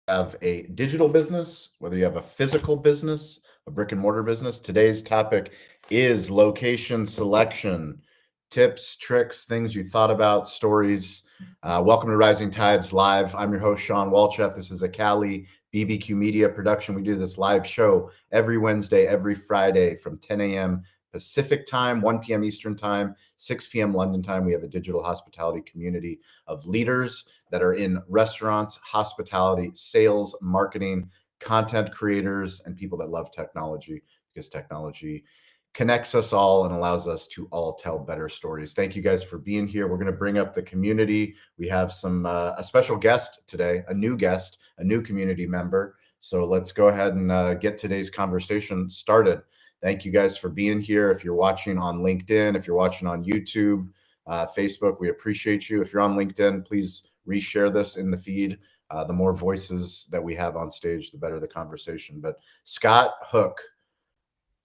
have a digital business, whether you have a physical business, a brick and mortar business, today's topic is location selection. Tips, tricks, things you thought about, stories. Welcome to Rising Tides Live. I'm your host, Shawn Walchef. This is a Cali BBQ Media production. We do this live show every Wednesday, every Friday from 10 a.m. Pacific time, 1 p.m. Eastern time, 6 p.m. London time. We have a digital hospitality community of leaders that are in restaurants, hospitality, sales, marketing, content creators, and people that love technology because technology connects us all and allows us to all tell better stories. Thank you guys for being here. We're going to bring up the community. We have a special guest today, a new guest, a new community member. So let's go ahead and get today's conversation started. Thank you guys for being here. If you're watching on LinkedIn, if you're watching on YouTube, Facebook, we appreciate you. If you're on LinkedIn, please reshare this in the feed. The more voices that we have on stage, the better the conversation. But Scott Hook,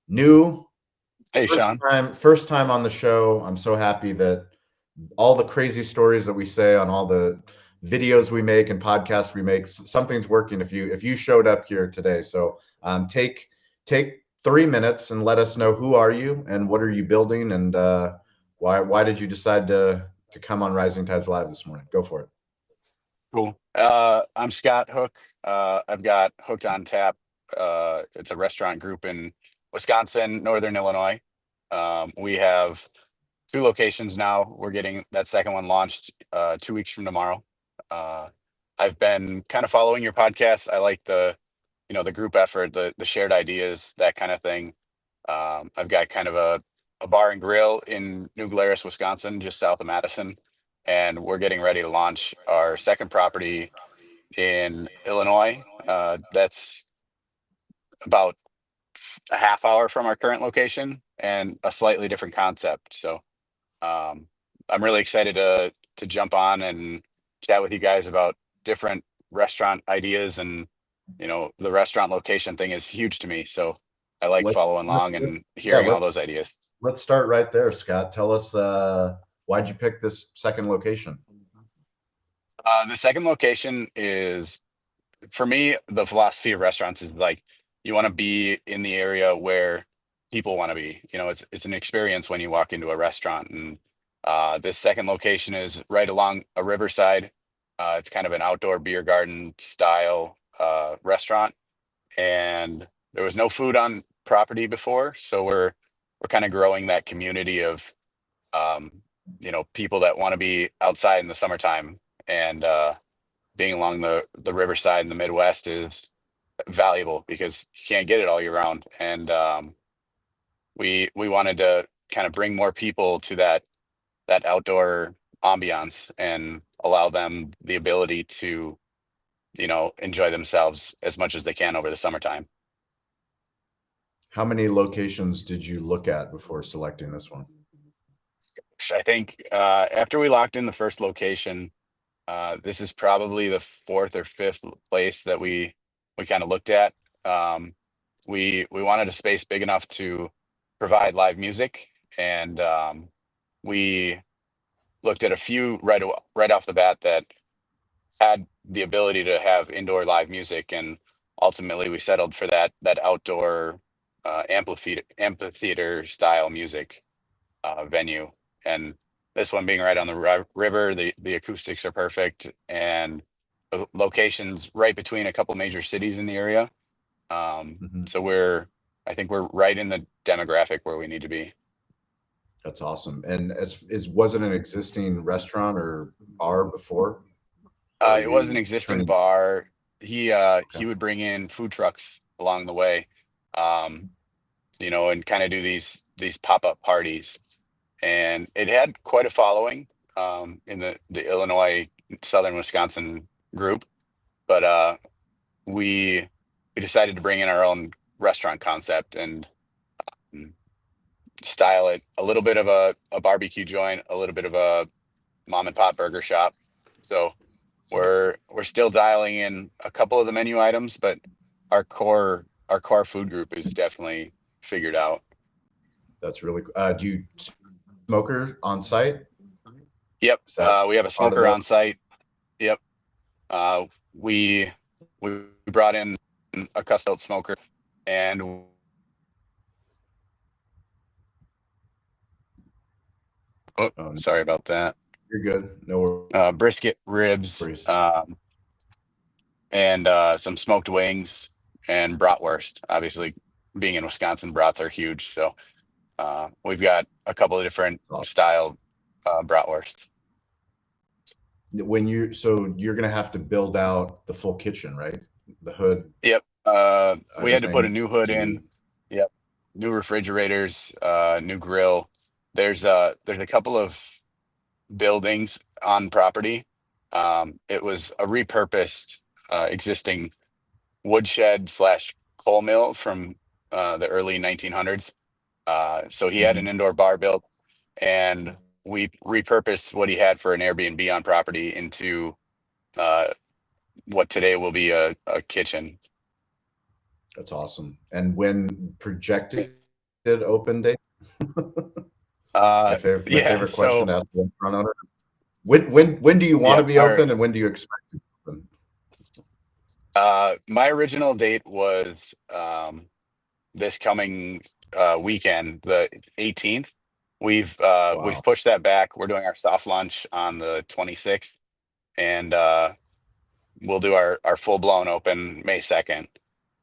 new. Hey, Shawn. First time on the show. I'm so happy that all the crazy stories that we say on all the videos we make and podcasts we make, something's working if you showed up here today. So take 3 minutes and let us know who are you and what are you building and why did you decide to come on Rising Tides Live this morning? Go for it. Cool. I'm Scott Hook. I've got Hooked on Tap. It's a restaurant group in Wisconsin, Northern Illinois. We have 2 locations now. We're getting that second one launched 2 weeks from tomorrow. I've been kind of following your podcast. I like the group effort, the shared ideas, that kind of thing. I've got kind of a bar and grill in New Glarus, Wisconsin, just south of Madison. And we're getting ready to launch our second property in Illinois. That's about a half hour from our current location and a slightly different concept. So I'm really excited to jump on and chat with you guys about different restaurant ideas. And the restaurant location thing is huge to me, so I like following along and hearing all those ideas. Let's start right there, Scott. Tell us why'd you pick this second location? The second location is, for me, the philosophy of restaurants is like you want to be in the area where people want to be. It's an experience when you walk into a restaurant. And this second location is right along a riverside. It's kind of an outdoor beer garden style restaurant, and there was no food on property before, so we're kind of growing that community of people that want to be outside in the summertime. And being along the riverside in the Midwest is valuable because you can't get it all year round. And we wanted to kind of bring more people to that outdoor ambiance and allow them the ability to enjoy themselves as much as they can over the summertime. How many locations did you look at before selecting this one? I think after we locked in the first location, this is probably the 4th or 5th place that we kind of looked at. We wanted a space big enough to provide live music, and we looked at a few right off the bat that had the ability to have indoor live music, and ultimately we settled for that outdoor amphitheater style music venue. And this one being right on the river, the acoustics are perfect, and the location's right between a couple major cities in the area. So I think we're right in the demographic where we need to be. That's awesome. And was it an existing restaurant or bar before? It was an existing bar. He would bring in food trucks along the way, and kind of do these pop-up parties. And it had quite a following in the Illinois, Southern Wisconsin group. But we decided to bring in our own restaurant concept and style it a little bit of a barbecue joint, a little bit of a mom and pop burger shop. So we're still dialing in a couple of the menu items, but our core food group is definitely figured out. That's really cool. Do you smoker on site? Yep. We have a smoker on site. Yep. We We brought in a custom smoker, and oh, Oh, sorry about that. you're good. No Brisket, ribs, worries. and some smoked wings and bratwurst. Obviously, being in Wisconsin, brats are huge. So we've got a couple of different Awesome. style bratwursts. So you're gonna have to build out the full kitchen, right? The hood, Yep. We had to put a everything new hood to be. in. Yep. New refrigerators, new grill. There's a couple of buildings on property. It was a repurposed existing woodshed slash coal mill from the early 1900s. So he had an Mhm. indoor bar built, and we repurposed what he had for an Airbnb on property into uh, what today will be a kitchen. That's awesome. And when projected open date? Uh, My yeah. favorite question So to ask one front owner. When do you want to yep. be open, and when do you expect to be open? My original date was this coming weekend, the 18th. We've Wow. pushed that back. We're doing our soft launch on the 26th, and we'll do our full blown open May 2nd.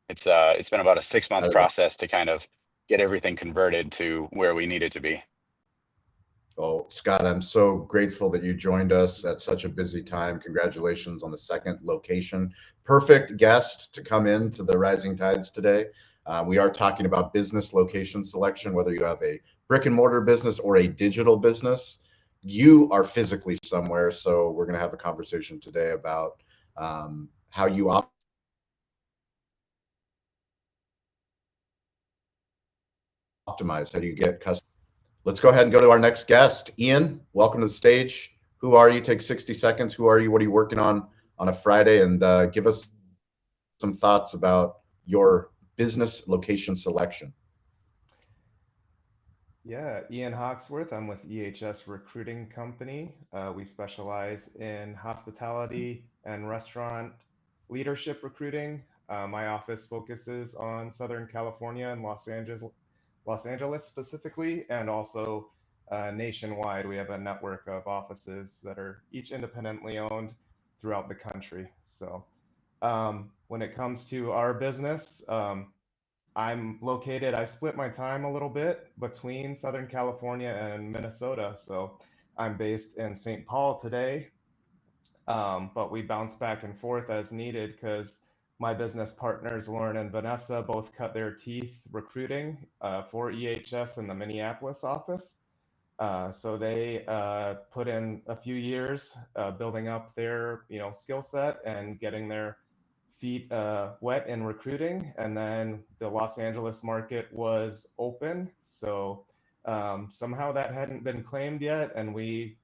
It's been about a 6 month That is process to kind of get everything converted to where we need it to be. Oh, Scott, I'm so grateful that you joined us at such a busy time. Congratulations on the second location. Perfect guest to come in to the Rising Tides today. We are talking about business location selection, whether you have a brick and mortar business or a digital business. You are physically somewhere. So we're going to have a conversation today about how you optimize, how do you get customers. Let's go ahead and go to our next guest. Ian, welcome to the stage. Who are you? Take 60 seconds. Who are you? What are you working on a Friday? And give us some thoughts about your business location selection. Yeah, Ian Hawksworth. I'm with EHS Recruiting Company. We specialize in hospitality and restaurant leadership recruiting. My office focuses on Southern California and Los Angeles specifically, and also nationwide. We have a network of offices that are each independently owned throughout the country. So, when it comes to our business, I split my time a little bit between Southern California and Minnesota. So I'm based in St. Paul today, but we bounce back and forth as needed because my business partners, Lauren and Vanessa, both cut their teeth recruiting for EHS in the Minneapolis office. So they put in a few years building up their skill set and getting their feet wet in recruiting, and then the Los Angeles market was open. So somehow that hadn't been claimed yet, and we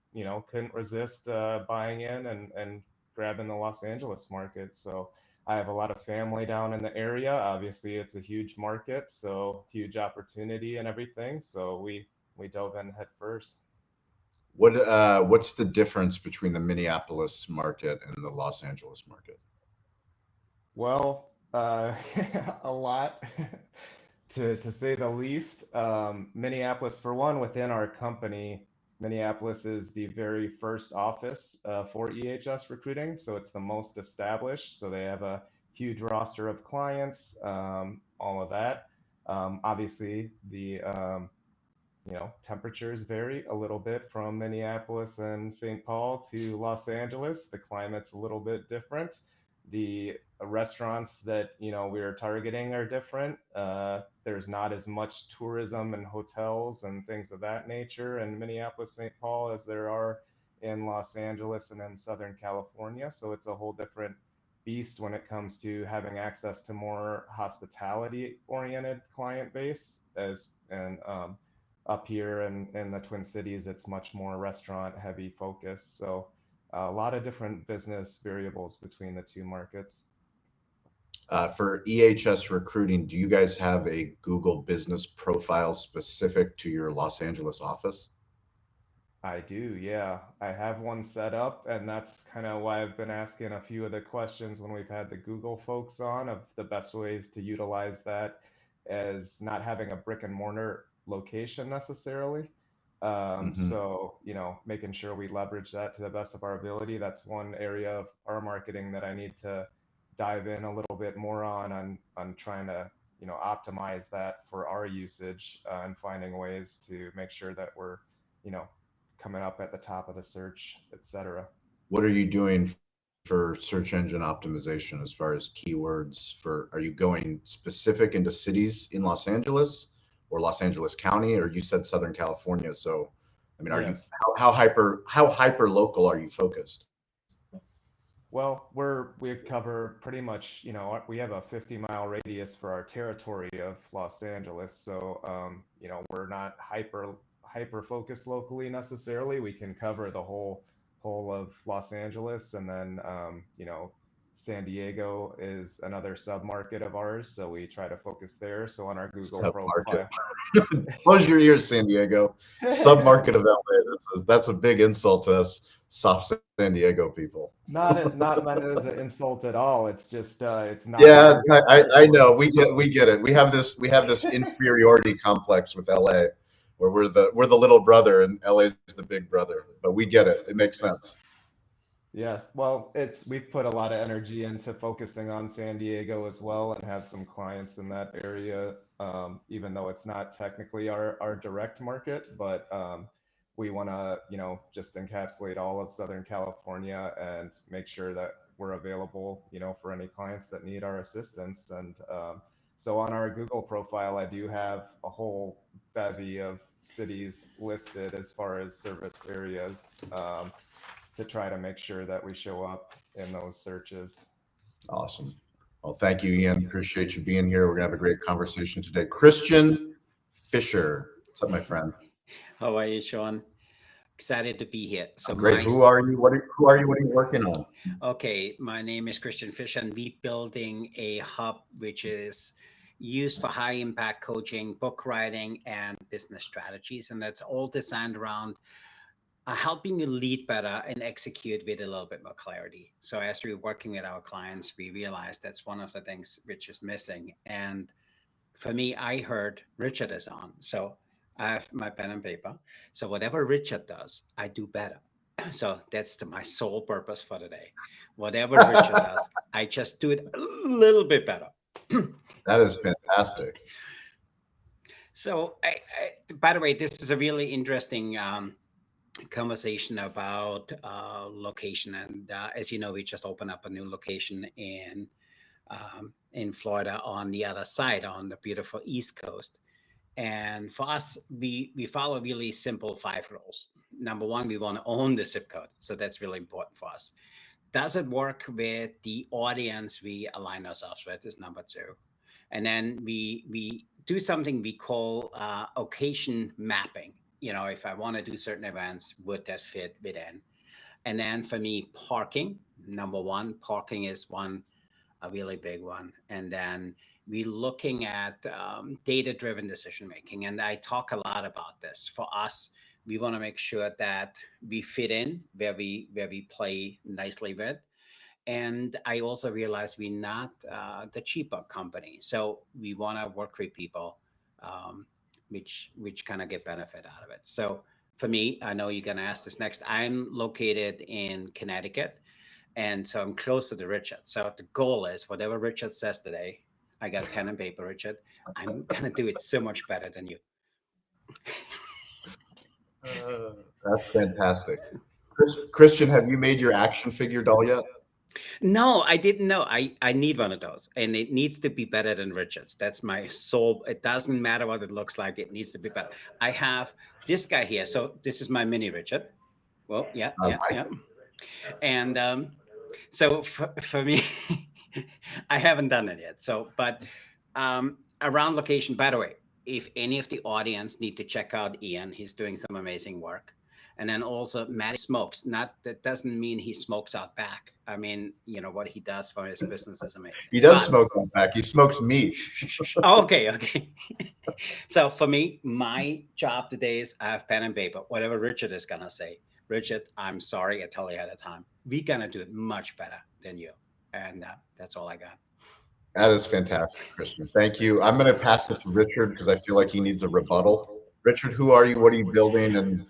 couldn't resist buying in and grabbing the Los Angeles market. So I have a lot of family down in the area. Obviously, it's a huge market, so huge opportunity and everything. So we dove in head first. What's the difference between the Minneapolis market and the Los Angeles market? Well, a lot to say the least. Minneapolis, for one, within our company, Minneapolis is the very first office for EHS recruiting. So it's the most established. So they have a huge roster of clients, all of that. Obviously, the temperatures vary a little bit from Minneapolis and St. Paul to Los Angeles. The climate's a little bit different. The restaurants that we are targeting are different. There's not as much tourism and hotels and things of that nature in Minneapolis, St. Paul as there are in Los Angeles and in Southern California. So it's a whole different beast when it comes to having access to more hospitality oriented client base as and up here in the Twin Cities, it's much more restaurant heavy focus. So a lot of different business variables between the two markets. For EHS recruiting, do you guys have a Google business profile specific to your Los Angeles office? I do, yeah. I have one set up, and that's kind of why I've been asking a few of the questions when we've had the Google folks on of the best ways to utilize that as not having a brick and mortar location necessarily. Hmm. So, making sure we leverage that to the best of our ability. That's one area of our marketing that I need to dive in a little bit more on trying to, optimize that for our usage and finding ways to make sure that we're, you know, coming up at the top of the search, etc. What are you doing for search engine optimization as far as keywords for, are you going specific into cities in Los Angeles or Los Angeles County, or you said Southern California? So, I mean, are Yeah. you, how hyper local are you focused? Well, we cover pretty much, we have a 50-mile radius for our territory of Los Angeles. So, we're not hyper focused locally necessarily. We can cover the whole of Los Angeles, and then, San Diego is another sub-market of ours, so we try to focus there. So on our Google Sub-market. profile. Close your ears, San Diego. Sub-market of LA. That's a big insult to us soft San Diego people. Not meant as an insult at all. It's just it's not Yeah, our I territory. know. We get it. We have this inferiority complex with LA, where we're the little brother and LA is the big brother. But we get it. It makes sense. Yes, well, we've put a lot of energy into focusing on San Diego as well and have some clients in that area, even though it's not technically our direct market, but we want to, just encapsulate all of Southern California and make sure that we're available, for any clients that need our assistance. And so on our Google profile, I do have a whole bevy of cities listed as far as service areas. To try to make sure that we show up in those searches. Awesome. Well, thank you, Ian. Appreciate you being here. We're gonna have a great conversation today. Christian Fisher, what's up, my friend? How are you, Shawn? Excited to be here. I'm great. Who are you? Who are you? What are you working on? Okay, my name is Christian Fisher, and we building a hub which is used for high impact coaching, book writing, and business strategies, and that's all designed around helping you lead better and execute with a little bit more clarity. So as we're working with our clients, we realize that's one of the things which is missing. And for me, I heard Richard is on. So I have my pen and paper. So whatever Richard does, I do better. So that's my sole purpose for today. Whatever Richard does, I just do it a little bit better. That is fantastic. So, by the way, this is a really interesting conversation about location. And as you know, we just opened up a new location in Florida on the other side, on the beautiful East Coast. And for us, we follow really simple 5 rules. Number one, we want to own the zip code. So that's really important for us. Does it work with the audience we align ourselves with is number two. And then we do something we call occasion mapping. If I want to do certain events, would that fit within? And then for me, parking, number one, parking is a really big one. And then we're looking at data-driven decision making. And I talk a lot about this. For us, we want to make sure that we fit in where we play nicely with. And I also realize we're not the cheaper company, so we want to work with people, um, which kind of get benefit out of it. So for me, I know you're gonna ask this next. I'm located in Connecticut, and so I'm closer to Richard. So the goal is whatever Richard says today, I got pen and paper, Richard. I'm gonna do it so much better than you. That's fantastic. Christian, have you made your action figure doll yet? No, I didn't know. I need one of those, and it needs to be better than Richards. That's my soul. It doesn't matter what it looks like. It needs to be better. I have this guy here. So this is my mini Richard. Well, yeah, I yeah, like yeah. it. And so for me, I haven't done it yet. So, but around location. By the way, if any of the audience need to check out Ian, he's doing some amazing work. And then also Matty smokes. Not that doesn't mean he smokes out back. I mean, what he does for his business is amazing. He does But- smoke on back. He smokes meat. Oh, okay. So for me, my job today is I have pen and paper. Whatever Richard is gonna say, Richard, I'm sorry, I tell you ahead of time. We're gonna do it much better than you, and that's all I got. That is fantastic, Christian. Thank you. I'm going to pass it to Richard because I feel like he needs a rebuttal. Richard, who are you? What are you building? And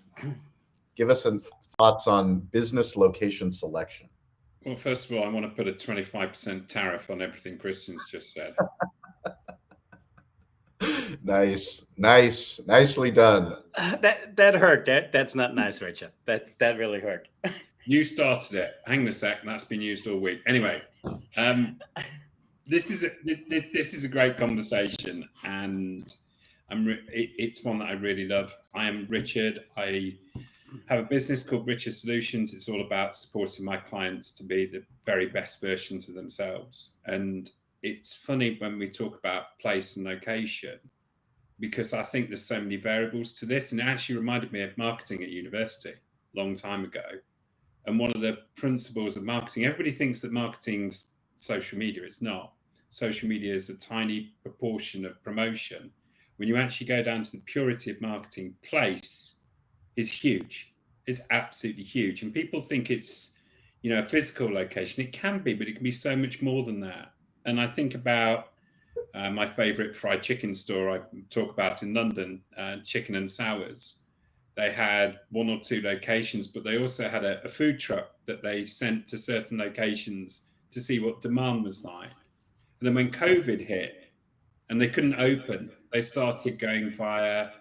give us some thoughts on business location selection. Well, first of all, I want to put a 25% tariff on everything Christian's just said. Nicely done. That hurt. That's not nice, Richard. That really hurt. You started it. Hang on a sec. That's been used all week. Anyway, this is a great conversation, and it's one that I really love. I am Richard. I have a business called Richard Solutions. It's all about supporting my clients to be the very best versions of themselves. And it's funny when we talk about place and location, because I think there's so many variables to this. And it actually reminded me of marketing at university a long time ago. And one of the principles of marketing, everybody thinks that marketing's social media. It's not. Social media is a tiny proportion of promotion. When you actually go down to the purity of marketing, place is huge. It's absolutely huge. And people think it's, a physical location. It can be, but it can be so much more than that. And I think about my favorite fried chicken store I talk about in London, Chicken and Sours. They had 1 or 2 locations, but they also had a food truck that they sent to certain locations to see what demand was like. And then when COVID hit and they couldn't open, they started going via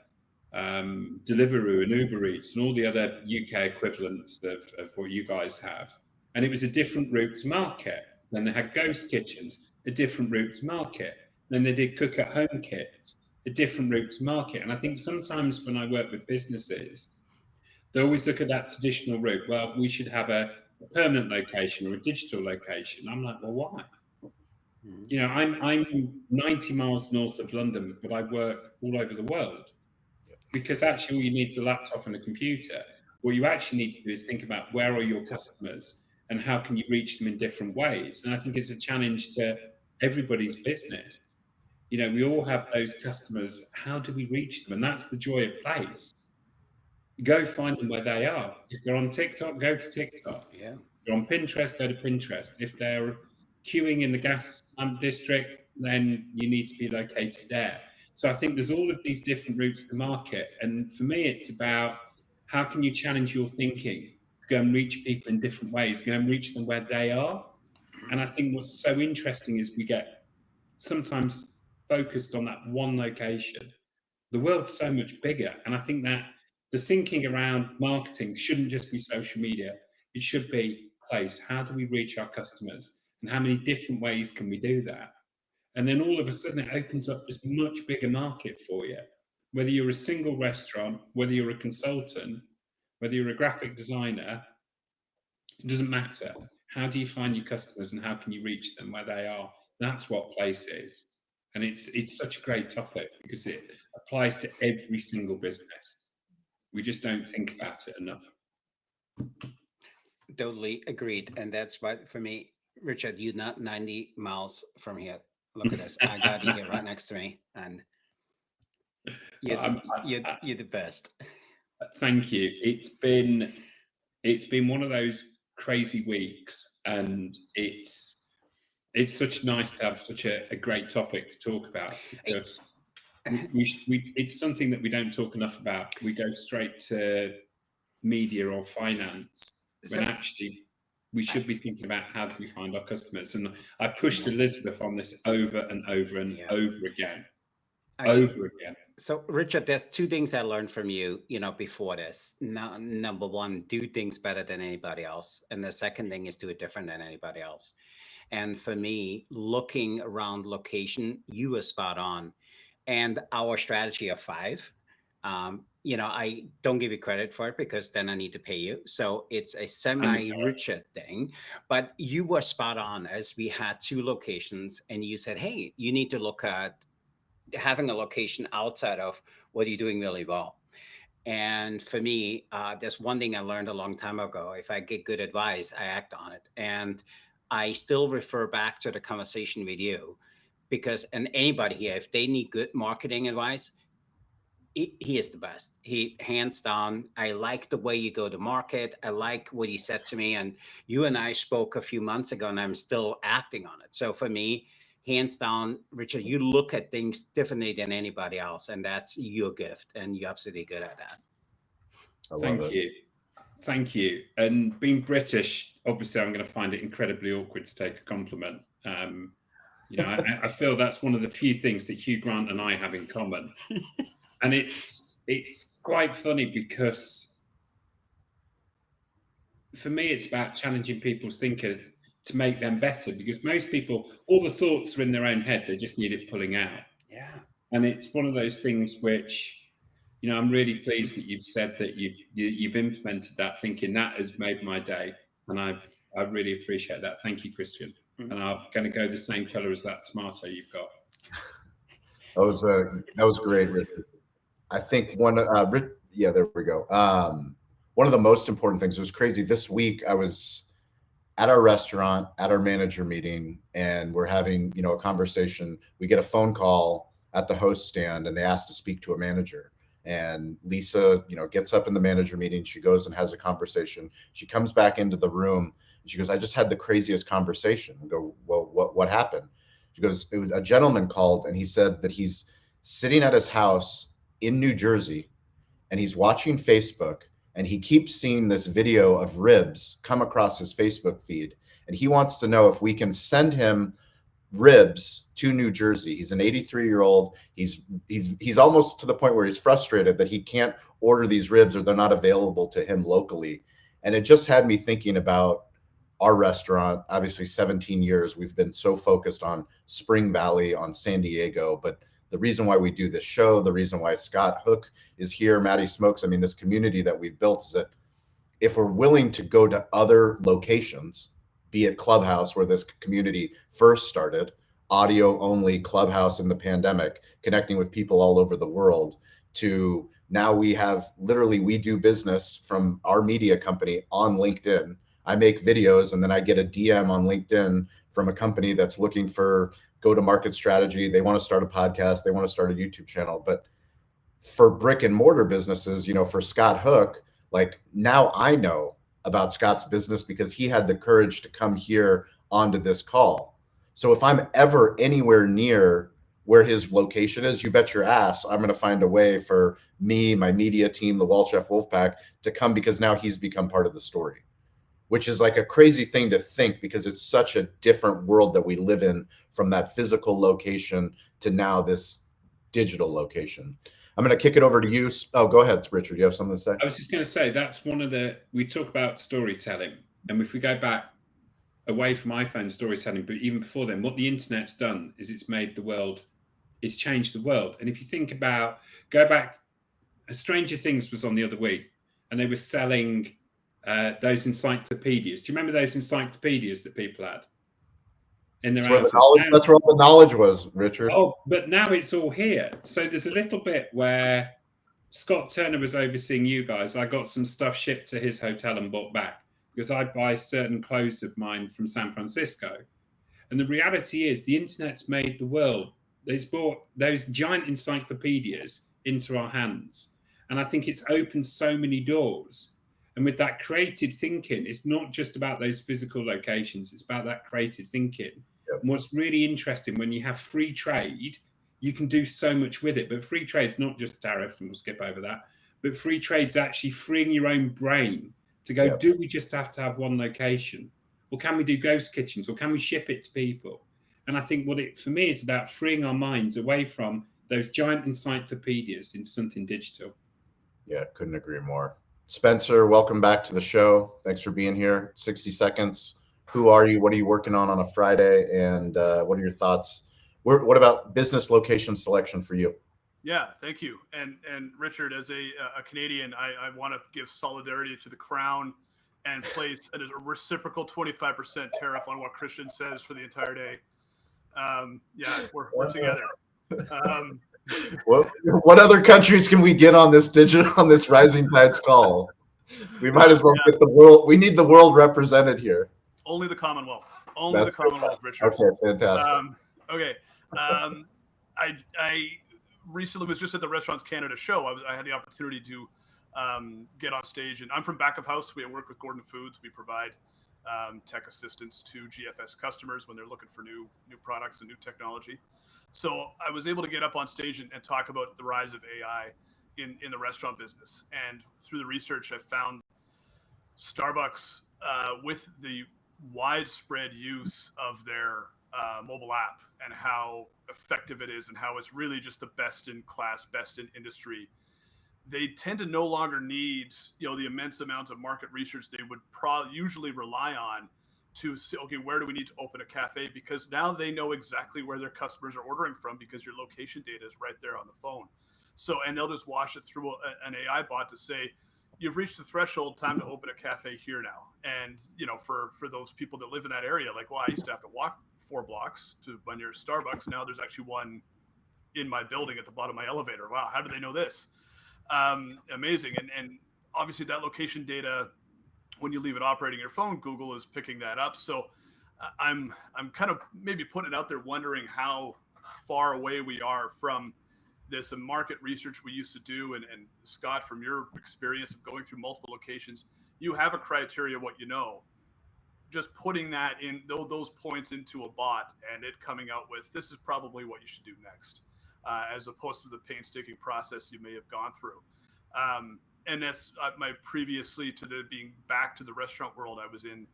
Deliveroo and Uber Eats and all the other UK equivalents of what you guys have. And it was a different route to market. Then they had ghost kitchens, a different route to market. Then they did cook at home kits, a different route to market. And I think sometimes when I work with businesses, they always look at that traditional route. Well, we should have a permanent location or a digital location. I'm like, well, why? I'm 90 miles north of London, but I work all over the world, because actually all you need is a laptop and a computer. What you actually need to do is think about where are your customers and how can you reach them in different ways. And I think it's a challenge to everybody's business. We all have those customers. How do we reach them? And that's the joy of place. Go find them where they are. If they're on TikTok, go to TikTok. Yeah. If they're on Pinterest, go to Pinterest. If they're queuing in the gas district, then you need to be located there. So I think there's all of these different routes to market. And for me, it's about how can you challenge your thinking to go and reach people in different ways, go and reach them where they are. And I think what's so interesting is we get sometimes focused on that one location. The world's so much bigger. And I think that the thinking around marketing shouldn't just be social media. It should be place. How do we reach our customers? And how many different ways can we do that? And then all of a sudden it opens up this much bigger market for you. Whether you're a single restaurant, whether you're a consultant, whether you're a graphic designer, it doesn't matter. How do you find your customers and how can you reach them where they are? That's what place is. And it's such a great topic because it applies to every single business. We just don't think about it enough. Totally agreed. And that's why for me, Richard, you're not 90 miles from here. Look at this. I got you here right next to me. And you're the best. Thank you. It's been one of those crazy weeks, and it's such nice to have such a great topic to talk about, because it's something that we don't talk enough about. We go straight to media or finance when actually we should be thinking about how do we find our customers. And I pushed Elizabeth on this over and over and over again. So Richard, there's 2 things I learned from you, before this. Now, number 1, do things better than anybody else. And the second thing is do it different than anybody else. And for me, looking around location, you were spot on. And our strategy of 5, I don't give you credit for it because then I need to pay you. So it's a semi-Richard thing, but you were spot on as we had 2 locations and you said, hey, you need to look at having a location outside of what you're doing really well. And for me, there's one thing I learned a long time ago. If I get good advice, I act on it. And I still refer back to the conversation with you because, and anybody here, if they need good marketing advice, he is the best. He hands down. I like the way you go to market. I like what he said to me. And you and I spoke a few months ago, and I'm still acting on it. So for me, hands down, Richard, you look at things differently than anybody else, and that's your gift, and you're absolutely good at that. Thank you. Thank you. And being British, obviously, I'm going to find it incredibly awkward to take a compliment. You know, I feel that's one of the few things that Hugh Grant and I have in common. And it's quite funny because for me, it's about challenging people's thinking to make them better, because most people, all the thoughts are in their own head. They just need it pulling out. Yeah. And it's one of those things which, you know, I'm really pleased that you've said that you've implemented that thinking. That has made my day. And I really appreciate that. Thank you, Christian. And I'm going to go the same color as that tomato you've got. That was great, Richard. I think yeah, there we go. One of the most important things, it was crazy. This week I was at our restaurant, at our manager meeting, and we're having, you know, a conversation. We get a phone call at the host stand and they asked to speak to a manager. And Lisa, you know, gets up in the manager meeting. She goes and has a conversation. She comes back into the room and she goes, I just had the craziest conversation. I go, well, what happened? She goes, it was a gentleman called and he said that he's sitting at his house in New Jersey and he's watching Facebook and he keeps seeing this video of ribs come across his Facebook feed. And he wants to know if we can send him ribs to New Jersey. He's an 83-year-old. He's almost to the point where he's frustrated that he can't order these ribs or they're not available to him locally. And it just had me thinking about our restaurant. Obviously 17 years, we've been so focused on Spring Valley, on San Diego, but the reason why we do this show, the reason why Scott Hook is here, Maddie Smokes, I mean, this community that we've built is that if we're willing to go to other locations, be it Clubhouse, where this community first started, audio only Clubhouse in the pandemic, connecting with people all over the world, to now we do business from our media company on LinkedIn. I make videos and then I get a DM on LinkedIn from a company that's looking for go-to-market strategy. They want to start a podcast. They want to start a YouTube channel. But for brick and mortar businesses, you know, for Scott Hook, like now I know about Scott's business because he had the courage to come here onto this call. So if I'm ever anywhere near where his location is, you bet your ass I'm going to find a way for me, my media team, the Walchef Wolfpack to come, because now he's become part of the story, which is like a crazy thing to think because it's such a different world that we live in, from that physical location to now this digital location. I'm going to kick it over to you. Oh, go ahead, Richard. You have something to say? I was just going to say, that's one of we talk about storytelling. And if we go back away from iPhone storytelling, but even before then, what the internet's done is it's changed the world. And if you think about, go back, Stranger Things was on the other week and they were selling those encyclopedias. Do you remember those encyclopedias that people had in their houses? That's where all the knowledge was, Richard. Oh, but now it's all here. So there's a little bit where Scott Turner was overseeing you guys. I got some stuff shipped to his hotel and brought back because I buy certain clothes of mine from San Francisco. And the reality is the internet's made the world. It's brought those giant encyclopedias into our hands. And I think it's opened so many doors. And with that creative thinking, it's not just about those physical locations. It's about that creative thinking. Yep. And what's really interesting, when you have free trade, you can do so much with it. But free trade is not just tariffs, and we'll skip over that. But free trade's actually freeing your own brain to go, yep, do we just have to have one location? Or can we do ghost kitchens? Or can we ship it to people? And I think for me, it's about freeing our minds away from those giant encyclopedias into something digital. Yeah, couldn't agree more. Spencer, welcome back to the show. Thanks for being here. 60 seconds. Who are you? What are you working on a Friday? And what are your thoughts? What about business location selection for you? Yeah, thank you. And Richard, as a Canadian, I want to give solidarity to the Crown and place a reciprocal 25% tariff on what Christian says for the entire day. Yeah, we're together. What other countries can we get on this Rising Tides call? We might as well get the world. We need the world represented here. Only the Commonwealth. Only the Commonwealth, Richard. Okay, fantastic. Okay. I recently was just at the Restaurants Canada show. I had the opportunity to get on stage, and I'm from back of house. We work with Gordon Foods. We provide tech assistance to GFS customers when they're looking for new products and new technology. So I was able to get up on stage and talk about the rise of AI in the restaurant business. And through the research, I found Starbucks with the widespread use of their mobile app and how effective it is and how it's really just the best in class, best in industry. They tend to no longer need, the immense amounts of market research they would usually rely on to say, okay, where do we need to open a cafe? Because now they know exactly where their customers are ordering from because your location data is right there on the phone. So, and they'll just wash it through an AI bot to say, you've reached the threshold, time to open a cafe here now. And, for those people that live in that area, like, well, I used to have to walk 4 blocks to my nearest Starbucks. Now there's actually one in my building at the bottom of my elevator. Wow, how do they know this? Amazing. And obviously that location data, when you leave it operating your phone, Google is picking that up. So I'm kind of maybe putting it out there, wondering how far away we are from this market research we used to do. And Scott, from your experience of going through multiple locations, you have a criteria what you know. Just putting that in those points into a bot and it coming out with, this is probably what you should do next, as opposed to the painstaking process you may have gone through. And that's my previously to being back to the restaurant world. I was in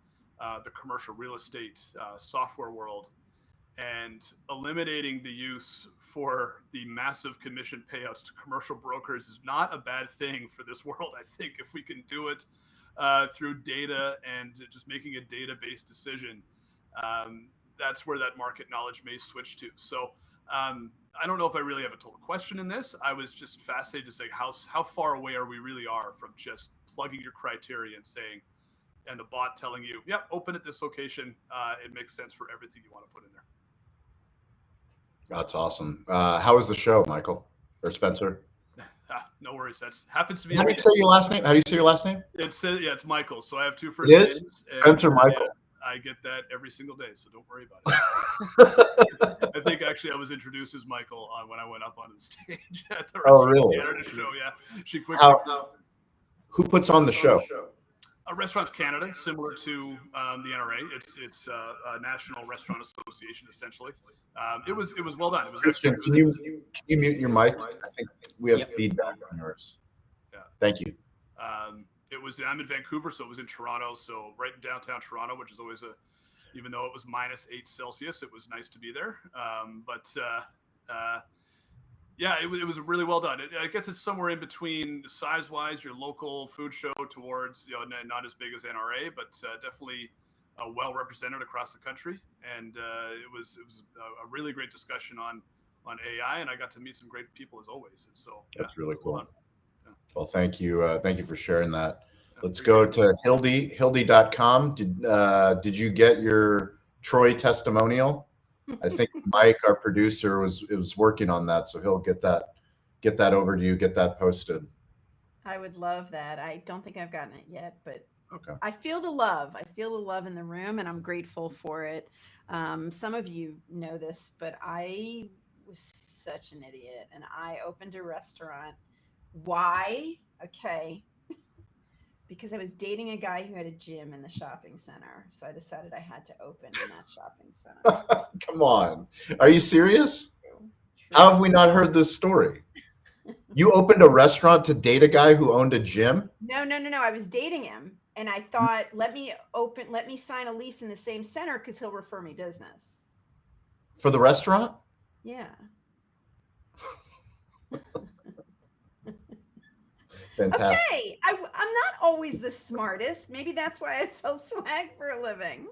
the commercial real estate software world, and eliminating the use for the massive commission payouts to commercial brokers is not a bad thing for this world. I think if we can do it through data and just making a data-based decision, that's where that market knowledge may switch to. So I don't know if I really have a total question in this. I was just fascinated to say how far away we really are from just plugging your criteria and saying, and the bot telling you, yep, open at this location. It makes sense for everything you want to put in there. That's awesome. How was the show, Michael or Spencer? No worries. That happens to be. How do you say your last name? How do you say your last name? It's Michael. So I have 2 first names. Spencer Michael. I get that every single day, so don't worry about it. I think actually I was introduced as Michael when I went up onto the stage at the really? Canada show. Yeah, she quickly. Who puts on the show? Restaurants Canada, similar to the NRA. It's a National Restaurant Association, essentially. It was well done. It was. Christian, can you mute your mic? I think we have feedback on yours. Yeah. Thank you. I'm in Vancouver, so it was in Toronto, so right in downtown Toronto, which is always even though it was -8 Celsius, it was nice to be there. Yeah, it was really well done. I guess it's somewhere in between size-wise, your local food show towards, not as big as NRA, but definitely well represented across the country. And it was a really great discussion on AI, and I got to meet some great people as always. And so that's really cool. Yeah. Well, thank you. Thank you for sharing that. Let's go to Hildy.com. Did you get your Troy testimonial? I think Mike, our producer, was working on that, so he'll get that over to you, get that posted. I would love that. I don't think I've gotten it yet, but okay. I feel the love. I feel the love in the room, and I'm grateful for it. Some of you know this, but I was such an idiot, and I opened a restaurant. Why? Okay. Because I was dating a guy who had a gym in the shopping center. So I decided I had to open in that shopping center. Come on. Are you serious? True. How have we not heard this story? You opened a restaurant to date a guy who owned a gym? No. I was dating him. And I thought, let me sign a lease in the same center because he'll refer me business. For the restaurant? Yeah. Fantastic. Okay, I'm not always the smartest. Maybe that's why I sell swag for a living.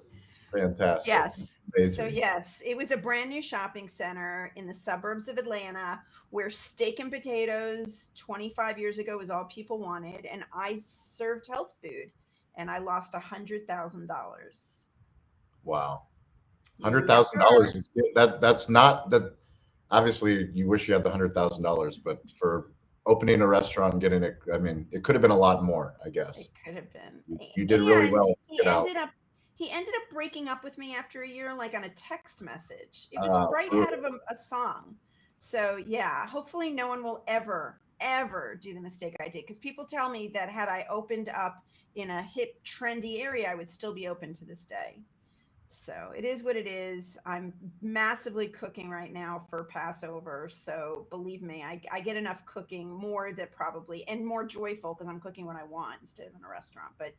Fantastic. Yes. Amazing. So yes, it was a brand new shopping center in the suburbs of Atlanta where steak and potatoes 25 years ago was all people wanted, and I served health food, and I lost $100,000. Wow. $100,000 is good. That's not that. obviously you wish you had the $100,000, but for opening a restaurant and getting it, I mean, it could have been a lot more, I It guess. could have been. You did really And well. he Get out. ended up breaking up with me after a year, like on a text message. It was right Brutal. out of a song. So yeah, hopefully no one will ever do the mistake I did, because people tell me that had I opened up in a hip trendy area, I would still be open to this day. So it is what it is. I'm massively cooking right now for Passover. So believe me, I get enough cooking, more that probably, and more joyful, because I'm cooking when I want instead of in a restaurant. But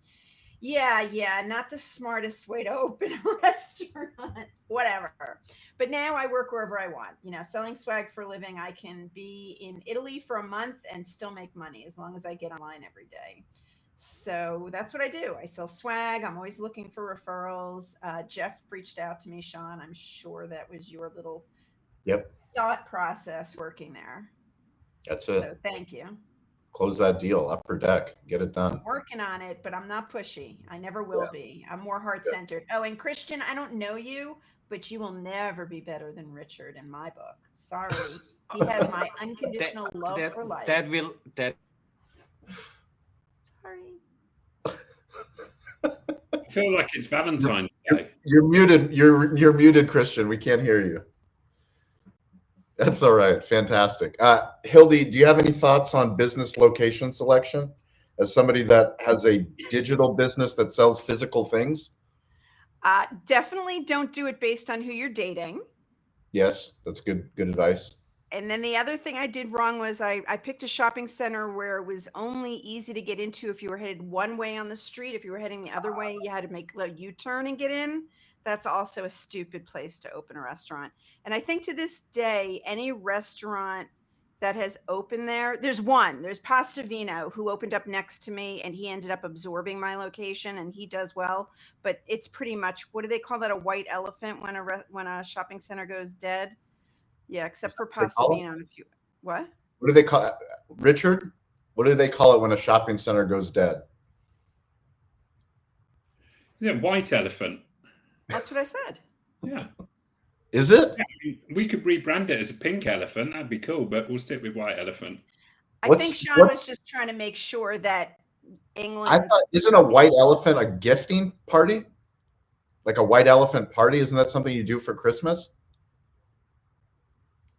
yeah, not the smartest way to open a restaurant, whatever. But now I work wherever I want. You know, selling swag for a living, I can be in Italy for a month and still make money as long as I get online every day. So that's what I do. I sell swag. I'm always looking for referrals. Jeff reached out to me, Shawn. I'm sure that was your little thought process working there. That's it. So thank you. Close that deal, upper deck, get it done. I'm working on it, but I'm not pushy. I never will be. I'm more heart-centered. Oh, and Christian, I don't know you, but you will never be better than Richard in my book. Sorry. He has my unconditional love for life. That Sorry. I feel like it's Valentine's Day. You're muted. You're muted, Christian. We can't hear you. That's all right. Fantastic. Hildy, do you have any thoughts on business location selection as somebody that has a digital business that sells physical things? Definitely don't do it based on who you're dating. Yes, that's good advice. And then the other thing I did wrong was I picked a shopping center where it was only easy to get into if you were headed one way on the street. If you were heading the other way, you had to make a U-turn and get in. That's also a stupid place to open a restaurant. And I think to this day, any restaurant that has opened there's Pasta Vino, who opened up next to me, and he ended up absorbing my location, and he does well. But it's pretty much, what do they call that? A white elephant when a shopping center goes dead? Yeah, except for Pasta Vino and a few. What? What do they call it? Richard? What do they call it when a shopping center goes dead? Yeah, white elephant. That's what I said. Yeah. Is it? Yeah, we could rebrand it as a pink elephant. That'd be cool, but we'll stick with white elephant. I think Shawn was just trying to make sure that England. I thought, isn't a white elephant a gifting party? Like a white elephant party? Isn't that something you do for Christmas?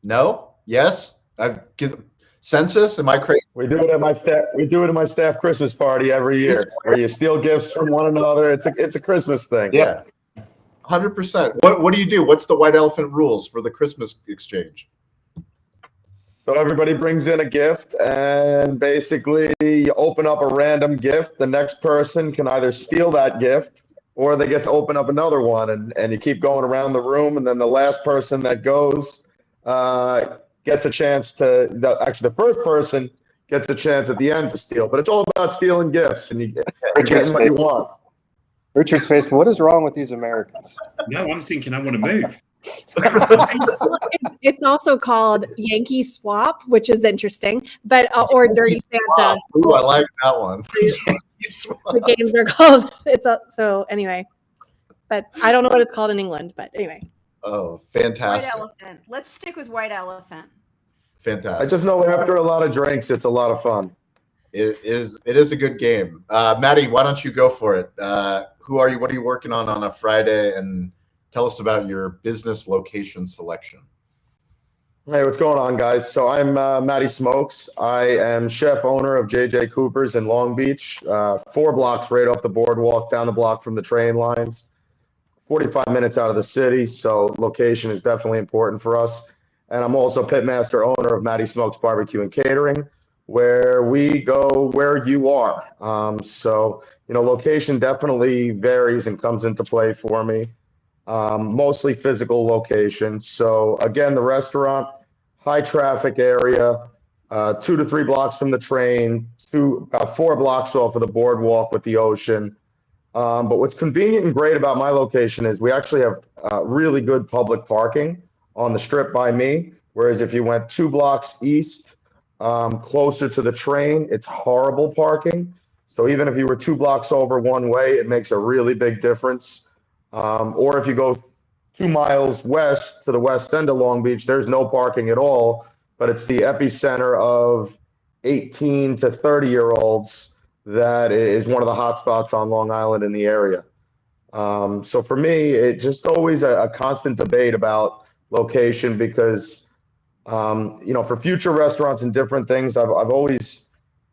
No? Yes? Census? Am I crazy? We do it at my staff Christmas party every year, where you steal gifts from one another. It's a Christmas thing. Yeah, 100%. What do you do? What's the white elephant rules for the Christmas exchange? So everybody brings in a gift, and basically you open up a random gift. The next person can either steal that gift, or they get to open up another one, and you keep going around the room, and then the last person that goes gets a chance the first person gets a chance at the end to steal. But it's all about stealing gifts, and you get what you want. Richard's face, what is wrong with these Americans? No, I'm thinking I want to move. It's also called Yankee Swap, which is interesting, but or Dirty Santa. Ooh, I like that one. The games are called. So anyway, but I don't know what it's called in England. But anyway. Oh, fantastic! White elephant. Let's stick with white elephant. Fantastic. I just know after a lot of drinks, it's a lot of fun. It is a good game. Maddie, why don't you go for it? Who are you? What are you working on a Friday? And tell us about your business location selection. Hey, what's going on, guys? So I'm Matty Smokes. I am chef owner of JJ Cooper's in Long Beach, 4 blocks right off the boardwalk, down the block from the train lines, 45 minutes out of the city. So location is definitely important for us. And I'm also pitmaster owner of Matty Smokes Barbecue and Catering, where we go where you are. So, location definitely varies and comes into play for me. Mostly physical location. So again, the restaurant, high traffic area, 2 to 3 blocks from the train, about 4 blocks off of the boardwalk with the ocean. But what's convenient and great about my location is we actually have really good public parking on the strip by me. Whereas if you went 2 blocks east, closer to the train, it's horrible parking. So even if you were 2 blocks over one way, it makes a really big difference. Or if you go 2 miles west to the west end of Long Beach, there's no parking at all, but it's the epicenter of 18 to 30-year-olds that is one of the hot spots on Long Island in the area. So for me, it just always a constant debate about location because, for future restaurants and different things, I've always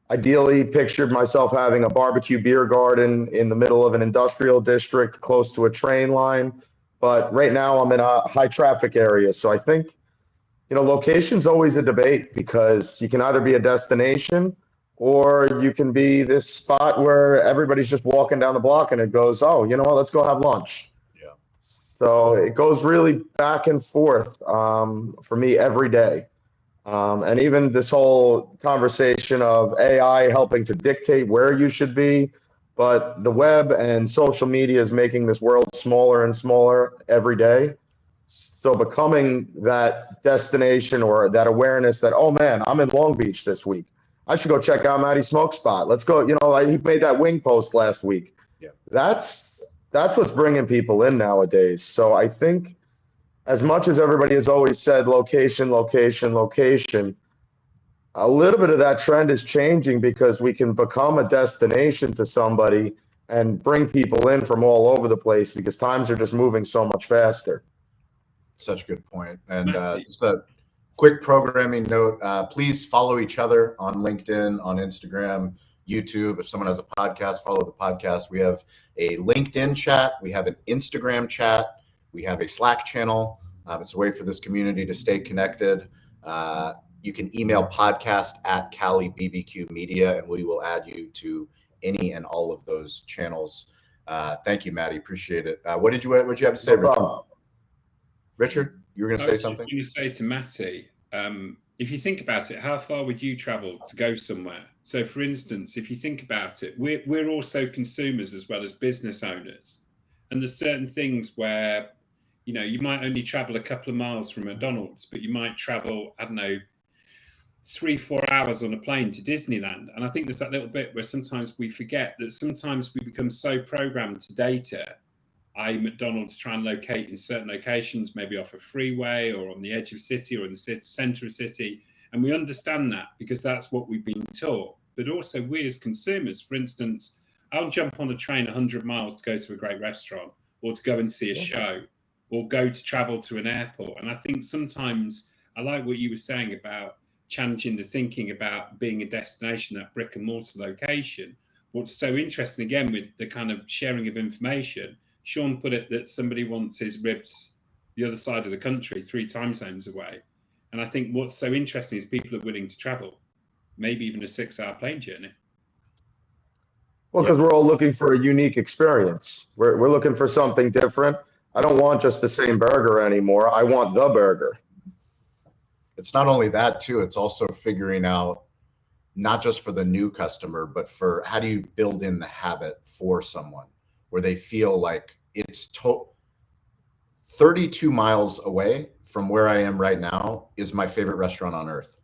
ideally pictured myself having a barbecue beer garden in the middle of an industrial district close to a train line. But right now I'm in a high traffic area. So I think, location's always a debate because you can either be a destination or you can be this spot where everybody's just walking down the block and it goes, oh, you know what, let's go have lunch. Yeah. So it goes really back and forth for me every day. And even this whole conversation of AI helping to dictate where you should be, but the web and social media is making this world smaller and smaller every day. So becoming that destination or that awareness that, oh man, I'm in Long Beach this week. I should go check out Matty Smoke's spot. Let's go. He made that wing post last week. Yeah. That's what's bringing people in nowadays. So I think, as much as everybody has always said location, location, location, a little bit of that trend is changing because we can become a destination to somebody and bring people in from all over the place because times are just moving so much faster. Such a good point. And just a quick programming note, please follow each other on LinkedIn, on Instagram, YouTube. If someone has a podcast, follow the podcast. We have a LinkedIn chat. We have an Instagram chat. We have a Slack channel. It's a way for this community to stay connected. You can email podcast@Cali BBQ Media, and we will add you to any and all of those channels. Thank you, Matty. Appreciate it. What did you have to say, Richard? Richard, you were going to say something? I was going to say to Matty, if you think about it, how far would you travel to go somewhere? So, for instance, if you think about it, we're also consumers as well as business owners. And there's certain things where, you might only travel a couple of miles from McDonald's, but you might travel, 3-4 hours on a plane to Disneyland. And I think there's that little bit where sometimes we forget that sometimes we become so programmed to data. McDonald's try and locate in certain locations, maybe off a freeway or on the edge of city or in the center of city. And we understand that because that's what we've been taught. But also we as consumers, for instance, I'll jump on a train 100 miles to go to a great restaurant or to go and see a show or go to travel to an airport. And I think sometimes I like what you were saying about challenging the thinking about being a destination, that brick and mortar location. What's so interesting, again, with the kind of sharing of information, Shawn put it that somebody wants his ribs the other side of the country, 3 time zones away. And I think what's so interesting is people are willing to travel, maybe even a 6-hour plane journey. Well, because we're all looking for a unique experience. We're looking for something different. I don't want just the same burger anymore. I want the burger. It's not only that, too. It's also figuring out, not just for the new customer, but for how do you build in the habit for someone where they feel like it's 32 miles away from where I am right now is my favorite restaurant on earth.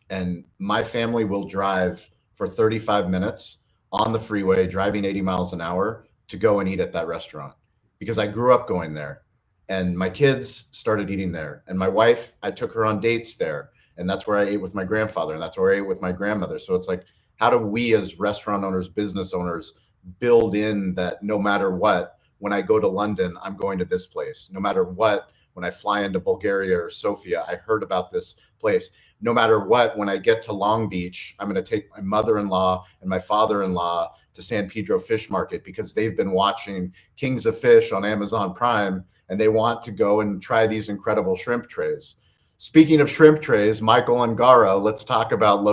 And my family will drive for 35 minutes on the freeway, driving 80 miles an hour to go and eat at that restaurant because I grew up going there and my kids started eating there. And my wife, I took her on dates there. And that's where I ate with my grandfather. And that's where I ate with my grandmother. So it's like, how do we as restaurant owners, business owners, build in that no matter what, when I go to London, I'm going to this place. No matter what, when I fly into Bulgaria or Sofia, I heard about this place. No matter what, when I get to Long Beach, I'm going to take my mother-in-law and my father-in-law to San Pedro Fish Market because they've been watching Kings of Fish on Amazon Prime and they want to go and try these incredible shrimp trays. Speaking of shrimp trays, Michael Ungaro, let's talk about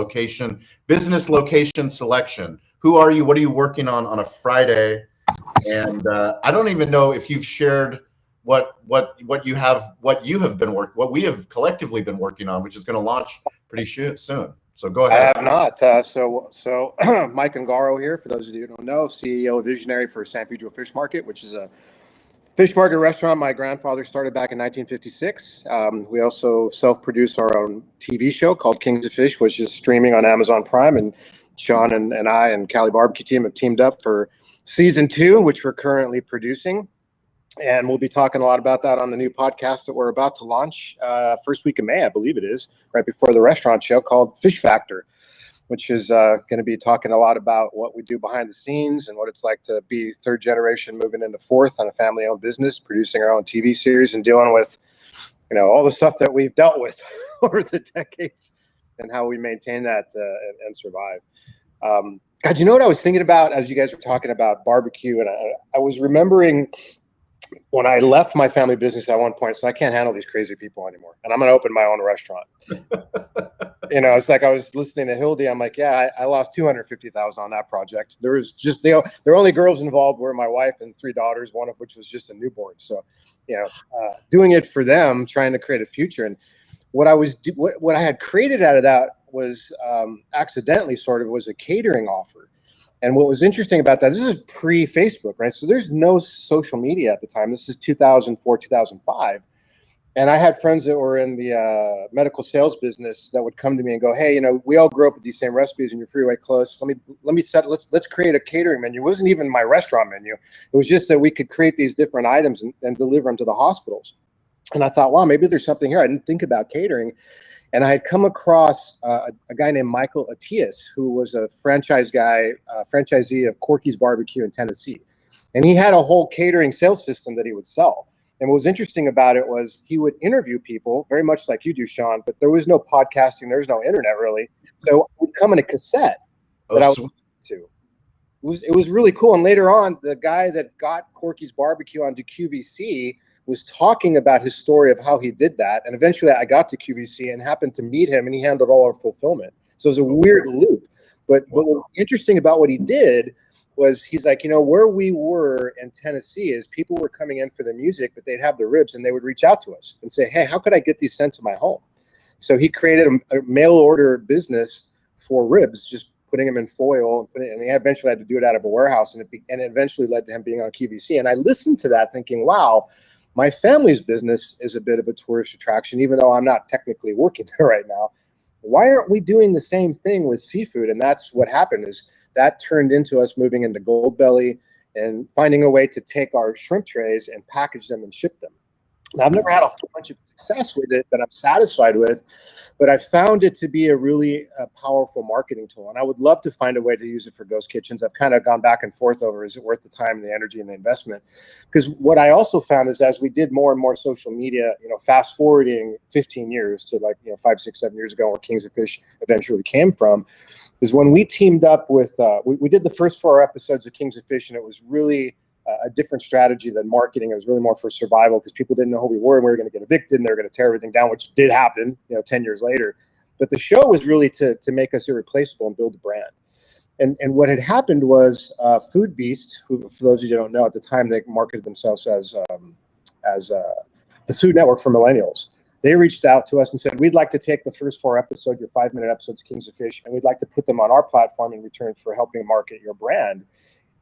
business location selection. Who are you? What are you working on a Friday? And I don't even know if you've shared what we have collectively been working on, which is going to launch pretty soon. So go ahead. I have not. So Mike Ungaro here. For those of you who don't know, CEO visionary for San Pedro Fish Market, which is a fish market restaurant my grandfather started back in 1956. We also self-produce our own TV show called Kings of Fish, which is streaming on Amazon Prime. And Shawn and I and Cali BBQ team have teamed up for season 2, which we're currently producing. And we'll be talking a lot about that on the new podcast that we're about to launch first week of May, I believe it is, right before the restaurant show, called Fish Factor, which is going to be talking a lot about what we do behind the scenes and what it's like to be third generation moving into fourth on a family-owned business, producing our own TV series and dealing with, all the stuff that we've dealt with over the decades and how we maintain that and survive. God, you know what I was thinking about as you guys were talking about barbecue? And I was remembering when I left my family business at one point, so I can't handle these crazy people anymore. And I'm going to open my own restaurant. It's like I was listening to Hildy. I'm like, yeah, I lost $250,000 on that project. There was just, there were only girls involved were my wife and 3 daughters, one of which was just a newborn. So, doing it for them, trying to create a future. And what I had created out of that was accidentally was a catering offer. And what was interesting about that, this is pre-Facebook, right? So there's no social media at the time. This is 2004, 2005. And I had friends that were in the medical sales business that would come to me and go, hey, we all grew up with these same recipes and you're freeway close. Let's create a catering menu. It wasn't even my restaurant menu. It was just that we could create these different items and deliver them to the hospitals. And I thought, wow, maybe there's something here. I didn't think about catering. And I had come across a guy named Michael Atias, who was a franchisee of Corky's Barbecue in Tennessee. And he had a whole catering sales system that he would sell. And what was interesting about it was he would interview people, very much like you do, Shawn, but there was no podcasting. There was no internet, really. So it would come in a cassette that I was to. It was really cool. And later on, the guy that got Corky's Barbecue onto QVC was talking about his story of how he did that. And eventually I got to QVC and happened to meet him, and he handled all our fulfillment. So it was a weird loop. But what was interesting about what he did was he's like, where we were in Tennessee is people were coming in for the music, but they'd have the ribs and they would reach out to us and say, hey, how could I get these sent to my home? So he created a mail order business for ribs, just putting them in foil, and he eventually had to do it out of a warehouse, and it eventually led to him being on QVC. And I listened to that thinking, wow, my family's business is a bit of a tourist attraction, even though I'm not technically working there right now. Why aren't we doing the same thing with seafood? And that's what happened, is that turned into us moving into Goldbelly and finding a way to take our shrimp trays and package them and ship them. Now, I've never had a whole bunch of success with it that I'm satisfied with, but I found it to be a really powerful marketing tool. And I would love to find a way to use it for ghost kitchens. I've kind of gone back and forth over, is it worth the time, the energy, and the investment? Because what I also found is as we did more and more social media, fast forwarding 15 years to 5, 6, 7 years ago, where Kings of Fish eventually came from, is when we teamed up with, we did the first 4 episodes of Kings of Fish, and it was really a different strategy than marketing. It was really more for survival because people didn't know who we were, and we were going to get evicted, and they were going to tear everything down, which did happen, 10 years later. But the show was really to make us irreplaceable and build a brand. And what had happened was Food Beast, who, for those of you who don't know, at the time they marketed themselves as the Food Network for Millennials. They reached out to us and said, we'd like to take the first 4 episodes, your 5-minute episodes of Kings of Fish, and we'd like to put them on our platform in return for helping market your brand.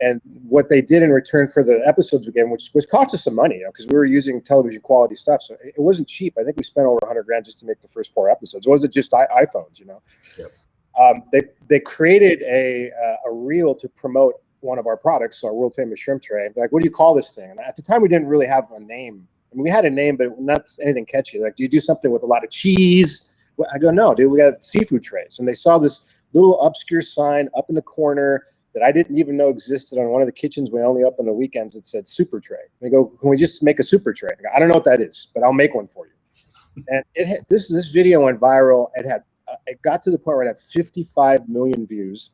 And what they did in return for the episodes again, which cost us some money, because we were using television quality stuff, so it wasn't cheap. I think we spent over $100,000 just to make the first 4 episodes. It wasn't just iPhones, Yep. They created a reel to promote one of our products, so our world famous shrimp tray. They're like, what do you call this thing? And at the time, we didn't really have a name. I mean, we had a name, but not anything catchy. Like, do you do something with a lot of cheese? I go, no, dude, we got seafood trays. And they saw this little obscure sign up in the corner that I didn't even know existed on one of the kitchens we only open on the weekends. It said super tray. They go, can we just make a super tray? I go, I don't know what that is, but I'll make one for you. And this video went viral. It got to the point where it had 55 million views.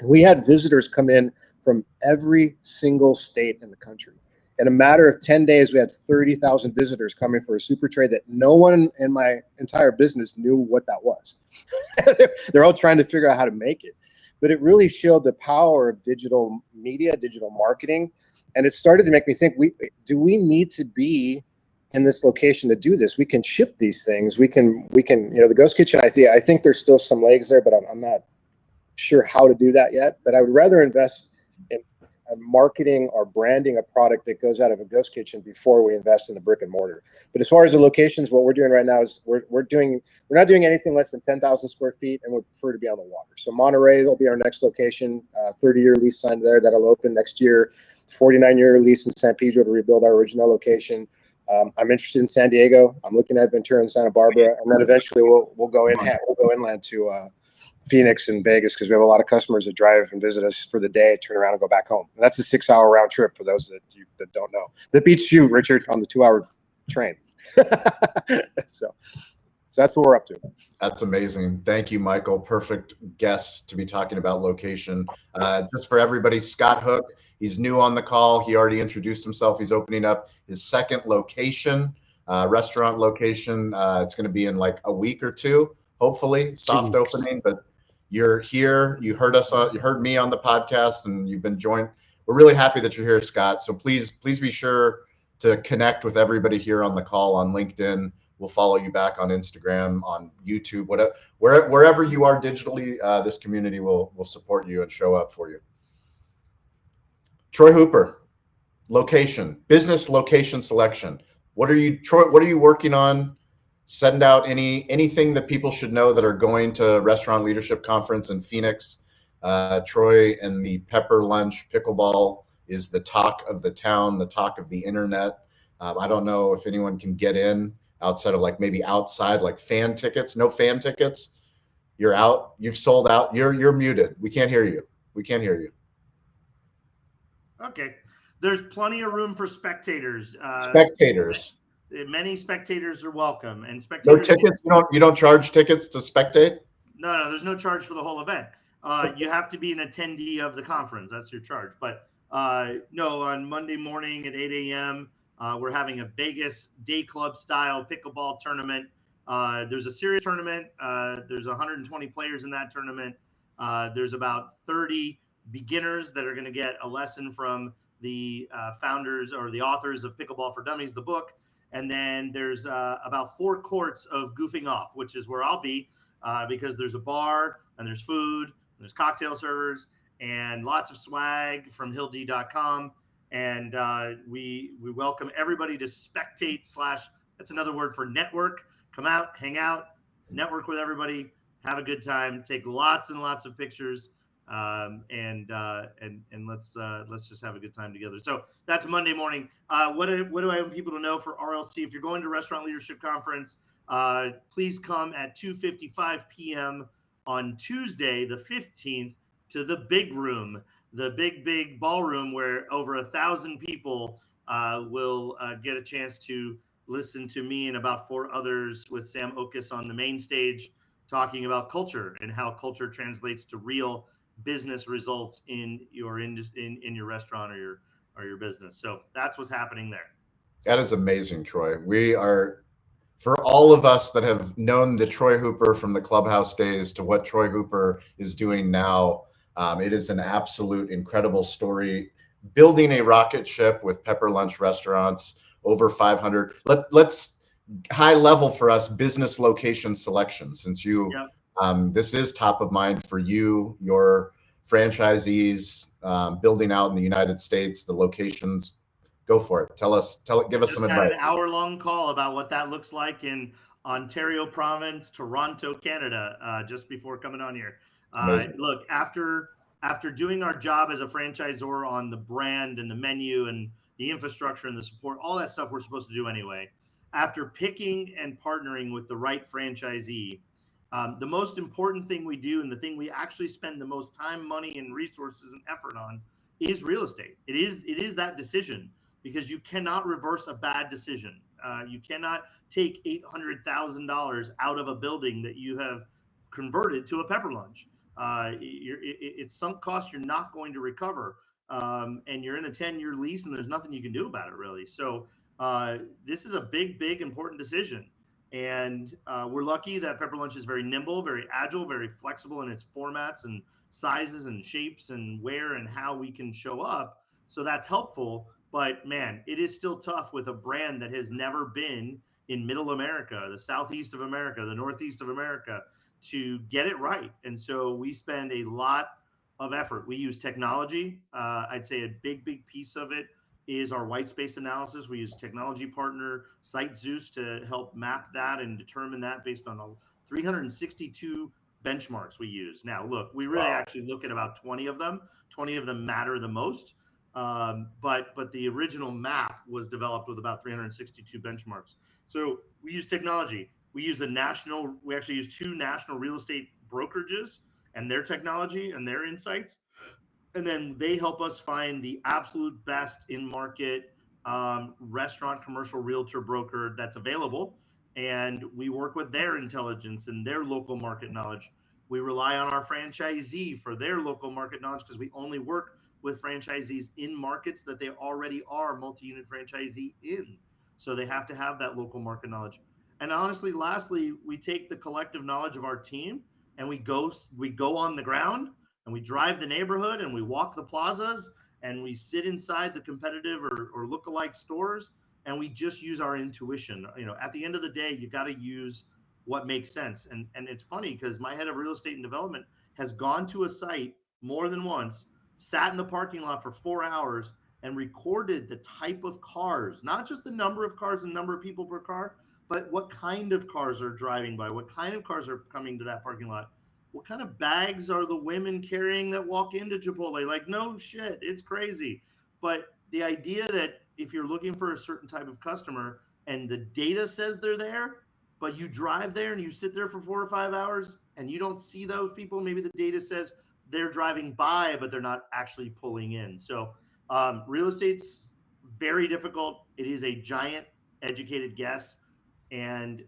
And we had visitors come in from every single state in the country. In a matter of 10 days, we had 30,000 visitors coming for a super tray that no one in my entire business knew what that was. They're all trying to figure out how to make it. But it really showed the power of digital media, digital marketing. And it started to make me think, do we need to be in this location to do this? We can ship these things. We can, the ghost kitchen, I think there's still some legs there, but I'm not sure how to do that yet. But I would rather invest in marketing or branding a product that goes out of a ghost kitchen before we invest in a brick and mortar. But as far as the locations, what we're doing right now is we're not doing anything less than 10,000 square feet, and we prefer to be on the water. So Monterey will be our next location, 30-year lease signed there that'll open next year. 49-year lease in San Pedro to rebuild our original location. I'm interested in San Diego. I'm looking at Ventura and Santa Barbara, and then eventually we'll go inland to Phoenix and Vegas, because we have a lot of customers that drive and visit us for the day, turn around and go back home. And that's a 6-hour round trip for those that don't know. That beats you, Richard, on the 2-hour train. So that's what we're up to. That's amazing. Thank you, Michael. Perfect guest to be talking about location. Just for everybody, Scott Hook, he's new on the call. He already introduced himself. He's opening up his second location, restaurant location. It's going to be in like a week or two, hopefully, soft opening. But you're here. You heard us on. You heard me on the podcast, and you've been joined. We're really happy that you're here, Scott. So please be sure to connect with everybody here on the call on LinkedIn. We'll follow you back on Instagram, on YouTube, whatever, wherever you are digitally. This community will support you and show up for you. Troy Hooper, business location selection. What are you, Troy? What are you working on? Send out anything that people should know that are going to Restaurant Leadership Conference in Phoenix. Troy and the Pepper Lunch Pickleball is the talk of the town, the talk of the internet. I don't know if anyone can get in outside of like maybe outside, like fan tickets. No fan tickets. You're out. You've sold out. You're muted. We can't hear you. We can't hear you. Okay. There's plenty of room for spectators. Spectators. Many spectators are welcome. And No spectators. tickets. You don't charge tickets to spectate? No, there's no charge for the whole event. You have to be an attendee of the conference. That's your charge. But no, on Monday morning at 8 a.m., we're having a Vegas day club style pickleball tournament. There's a serious tournament. There's 120 players in that tournament. There's about 30 beginners that are going to get a lesson from the founders or the authors of Pickleball for Dummies, the book. And then there's about 4 courts of goofing off, which is where I'll be, because there's a bar and there's food, and there's cocktail servers, and lots of swag from hilld.com. And we welcome everybody to spectate / that's another word for network. Come out, hang out, network with everybody, have a good time, take lots and lots of pictures, and let's just have a good time together. So that's Monday morning. What do I want people to know for RLC? If you're going to Restaurant Leadership Conference, please come at 2:55 p.m. on Tuesday, the 15th, to the big room, the big ballroom, where over 1,000 people will get a chance to listen to me and about 4 others with Sam Okus on the main stage, talking about culture and how culture translates to real business results in your in your restaurant or your business. So that's what's happening there. That is amazing, Troy. We are, for all of us that have known the Troy Hooper from the clubhouse days to what Troy Hooper is doing now, it is an absolute incredible story. Building a rocket ship with Pepper Lunch restaurants, over 500. Let's high level for us, business location selection, since you, this is top of mind for you, your franchisees, building out in the United States, the locations. Go for it. Give us some advice. An hour-long call about what that looks like in Ontario province, Toronto, Canada, just before coming on here. Look, after doing our job as a franchisor on the brand and the menu and the infrastructure and the support, all that stuff we're supposed to do anyway, after picking and partnering with the right franchisee, the most important thing we do and the thing we actually spend the most time, money, and resources and effort on is real estate. It is that decision, because you cannot reverse a bad decision. You cannot take $800,000 out of a building that you have converted to a Pepper Lunch. It's sunk costs you're not going to recover, and you're in a 10-year lease, and there's nothing you can do about it, really. So this is a big, important decision. And we're lucky that Pepper Lunch is very nimble, very agile, very flexible in its formats and sizes and shapes and where and how we can show up. So that's helpful. But man, it is still tough with a brand that has never been in Middle America, the Southeast of America, the Northeast of America, to get it right. And so we spend a lot of effort. We use technology. I'd say a big piece of it is our white space analysis. We use technology partner SiteZeus to help map that and determine that based on 362 benchmarks we use. Now, look, we really actually look at about 20 of them. 20 of them matter the most. But the original map was developed with about 362 benchmarks. So we use technology. We actually use 2 national real estate brokerages and their technology and their insights. And then they help us find the absolute best in market restaurant commercial realtor broker that's available. And we work with their intelligence and their local market knowledge. We rely on our franchisee for their local market knowledge because we only work with franchisees in markets that they already are multi-unit franchisee in. So they have to have that local market knowledge. And honestly, lastly, we take the collective knowledge of our team and we go on the ground and we drive the neighborhood and we walk the plazas and we sit inside the competitive or lookalike stores and we just use our intuition. At the end of the day, you got to use what makes sense. And it's funny because my head of real estate and development has gone to a site more than once, sat in the parking lot for 4 hours and recorded the type of cars, not just the number of cars and number of people per car, but what kind of cars are driving by, what kind of cars are coming to that parking lot. What kind of bags are the women carrying that walk into Chipotle? Like, no shit, it's crazy. But the idea that if you're looking for a certain type of customer and the data says they're there, but you drive there and you sit there for 4 or 5 hours and you don't see those people, maybe the data says they're driving by, but they're not actually pulling in. So real estate's very difficult. It is a giant educated guess. And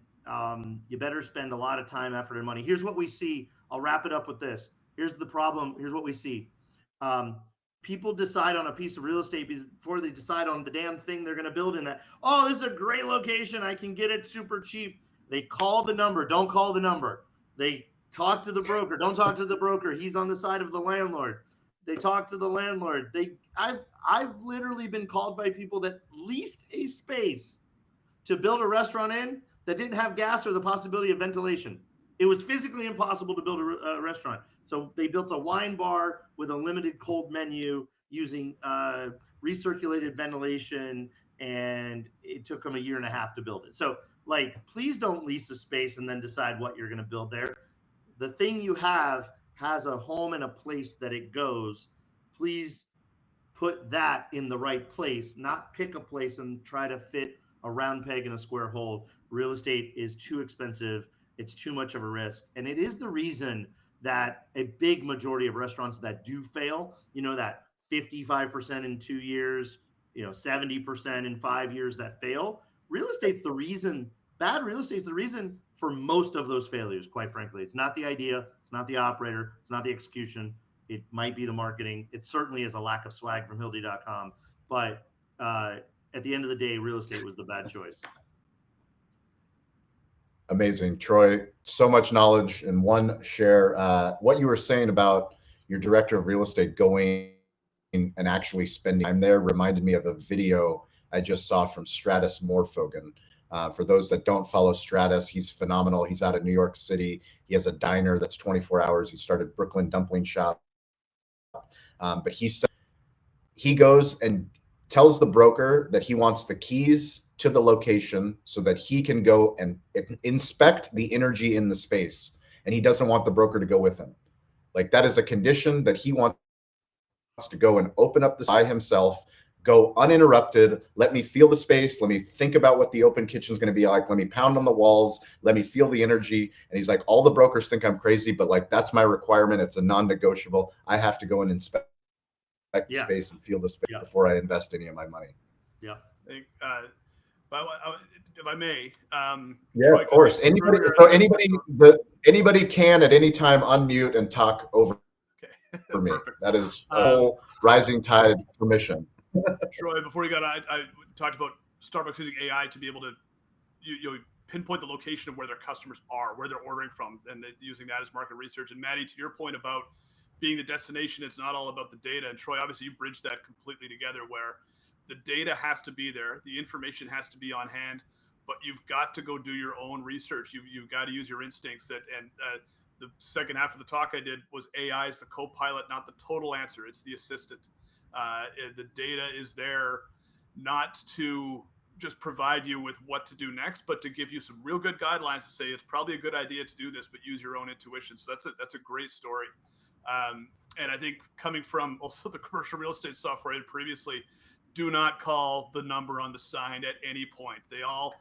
you better spend a lot of time, effort, and money. Here's what we see. I'll wrap it up with this. Here's the problem. Here's what we see. People decide on a piece of real estate before they decide on the damn thing they're going to build in that. Oh, this is a great location. I can get it super cheap. They call the number. Don't call the number. They talk to the broker. Don't talk to the broker. He's on the side of the landlord. They talk to the landlord. I've literally been called by people that leased a space to build a restaurant in that didn't have gas or the possibility of ventilation. It was physically impossible to build a restaurant. So they built a wine bar with a limited cold menu using recirculated ventilation, and it took them 1.5 years to build it. So, please don't lease a space and then decide what you're going to build there. The thing you have has a home and a place that it goes. Please put that in the right place, not pick a place and try to fit a round peg in a square hole. Real estate is too expensive. It's too much of a risk. And it is the reason that a big majority of restaurants that do fail, that 55% in 2 years, 70% in 5 years that fail, real estate's the reason, bad real estate's the reason for most of those failures, quite frankly. It's not the idea. It's not the operator. It's not the execution. It might be the marketing. It certainly is a lack of swag from Hildy.com. But at the end of the day, real estate was the bad choice. Amazing, Troy. So much knowledge in one share. What you were saying about your director of real estate going and actually spending time there reminded me of a video I just saw from Stratus Morfogen. For those that don't follow Stratus, he's phenomenal. He's out of New York City. He has a diner that's 24 hours. He started Brooklyn Dumpling Shop. But he goes and tells the broker that he wants the keys to the location so that he can go and inspect the energy in the space. And he doesn't want the broker to go with him. Like, that is a condition that he wants to go and open up this by himself, go uninterrupted. Let me feel the space. Let me think about what the open kitchen is going to be like. Let me pound on the walls. Let me feel the energy. And he's like, all the brokers think I'm crazy, but that's my requirement. It's a non-negotiable. I have to go and inspect the space and feel the space before I invest any of my money. Yeah. If I may. Troy, of course. Anybody can at any time unmute and talk over me. That is a whole rising tide permission. Troy, before you got on, I talked about Starbucks using AI to be able to pinpoint the location of where their customers are, where they're ordering from, and using that as market research. And Maddie, to your point about being the destination, it's not all about the data. And Troy, obviously you bridged that completely together, where the data has to be there, the information has to be on hand, but you've got to go do your own research. You've got to use your instincts. And the second half of the talk I did was AI is the co-pilot, not the total answer. It's the assistant. The data is there not to just provide you with what to do next, but to give you some real good guidelines to say it's probably a good idea to do this, but use your own intuition. So that's a great story. And I think coming from also the commercial real estate software previously, do not call the number on the sign at any point. They all,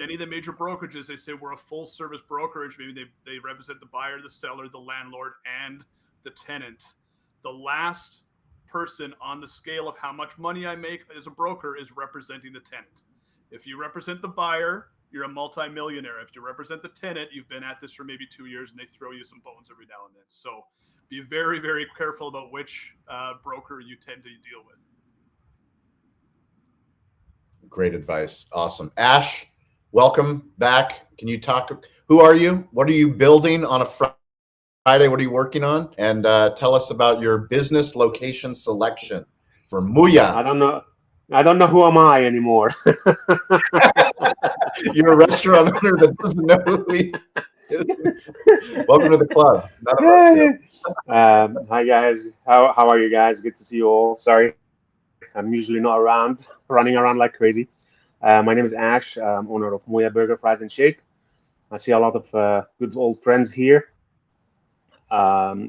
any of the major brokerages, they say we're a full service brokerage. Maybe they represent the buyer, the seller, the landlord, and the tenant. The last person on the scale of how much money I make as a broker is representing the tenant. If you represent the buyer, you're a multimillionaire. If you represent the tenant, you've been at this for maybe 2 years and they throw you some bones every now and then. So be very, very careful about which broker you tend to deal with. Great advice. Awesome. Ash, welcome back. Can you talk? Who are you? What are you building on a Friday? What are you working on? And tell us about your business location selection for Muya. I don't know who am I anymore. You're a restaurant owner that doesn't know who he is. Welcome to the club. Hi guys. How are you guys? Good to see you all. Sorry, I'm usually not around, running around like crazy. My name is Ash. I'm owner of Muya Burger, Fries, and Shake. I see a lot of good old friends here.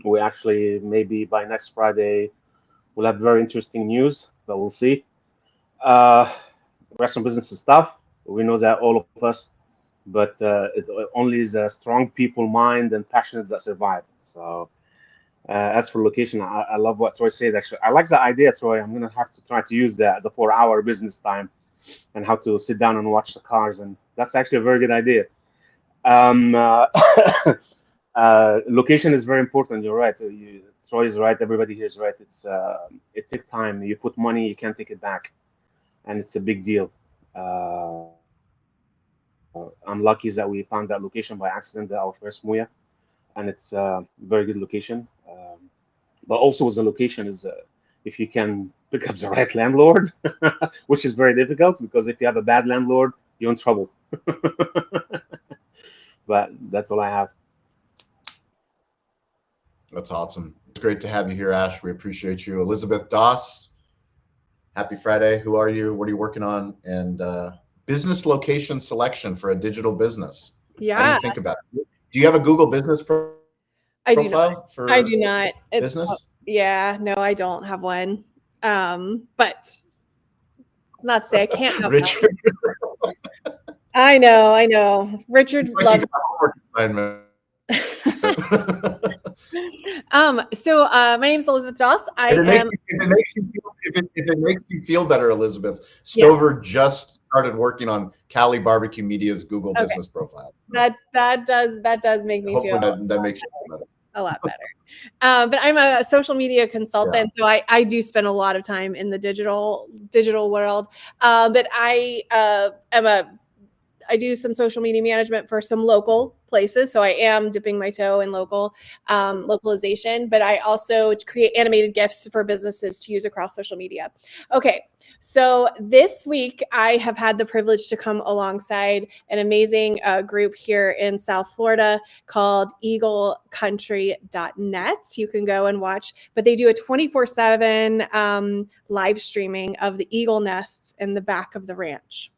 We actually, maybe by next Friday, we'll have very interesting news, but we'll see. Restaurant business is tough. We know that, all of us, but it only is a strong people mind and passions that survive. So as for location, I love what Troy said. Actually, I like the idea, Troy. I'm gonna have to try to use that as a 4-hour business time, and how to sit down and watch the cars, and that's actually a very good idea. Location is very important. You're right. Troy is right. Everybody here is right. It takes time. You put money, you can't take it back, and it's a big deal. I'm lucky that we found that location by accident, our first Muya, and it's a very good location. But also, the location is if you can pick up the right landlord, which is very difficult because if you have a bad landlord, you're in trouble. But that's all I have. That's awesome. It's great to have you here, Ash. We appreciate you. Elizabeth Doss, happy Friday. Who are you? What are you working on? And business location selection for a digital business. Yeah. How do you think about it? Do you have a Google business profile? I do not. For I do not. business? Yeah, no, I don't have one. But it's not to say I can't have Richard. one. I know. Richard loves assignment. So my name is Elizabeth Doss. If it makes you feel better, Elizabeth, Stover just started working on Cali BBQ Media's Google business profile. That does make me Hopefully feel that makes you feel better. a lot better. But I'm a social media consultant, so I do spend a lot of time in the digital world. But I do some social media management for some local places. So I am dipping my toe in localization, but I also create animated GIFs for businesses to use across social media. Okay. So this week I have had the privilege to come alongside an amazing group here in South Florida called eaglecountry.net. You can go and watch, but they do a 24/7 live streaming of the eagle nests in the back of the ranch.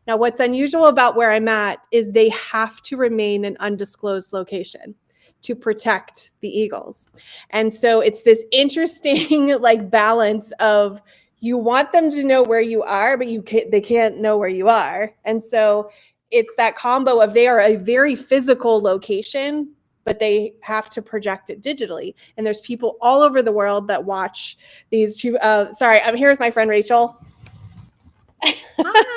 Now, what's unusual about where I'm at is they have to remain an undisclosed location to protect the eagles. And so it's this interesting balance of you want them to know where you are, but they can't know where you are. And so it's that combo of they are a very physical location, but they have to project it digitally. And there's people all over the world that watch these two. Sorry, I'm here with my friend Rachel. Hi.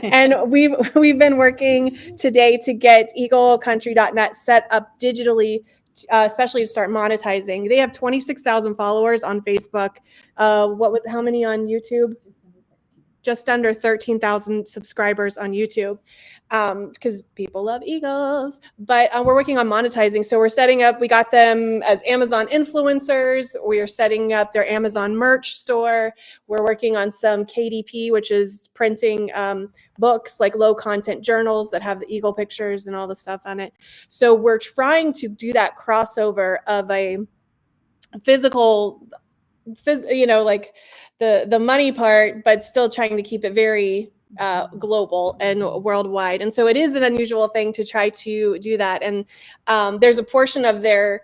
And we've been working today to get eaglecountry.net set up digitally, especially to start monetizing. They have 26,000 followers on Facebook. How many on YouTube? Just under 13,000 subscribers on YouTube, because people love eagles. But we're working on monetizing. So we're setting up, we got them as Amazon influencers. We are setting up their Amazon merch store. We're working on some KDP, which is printing books, like low content journals that have the eagle pictures and all the stuff on it. So we're trying to do that crossover of a physical, the money part, but still trying to keep it very global and worldwide. And so it is an unusual thing to try to do that. And there's a portion of their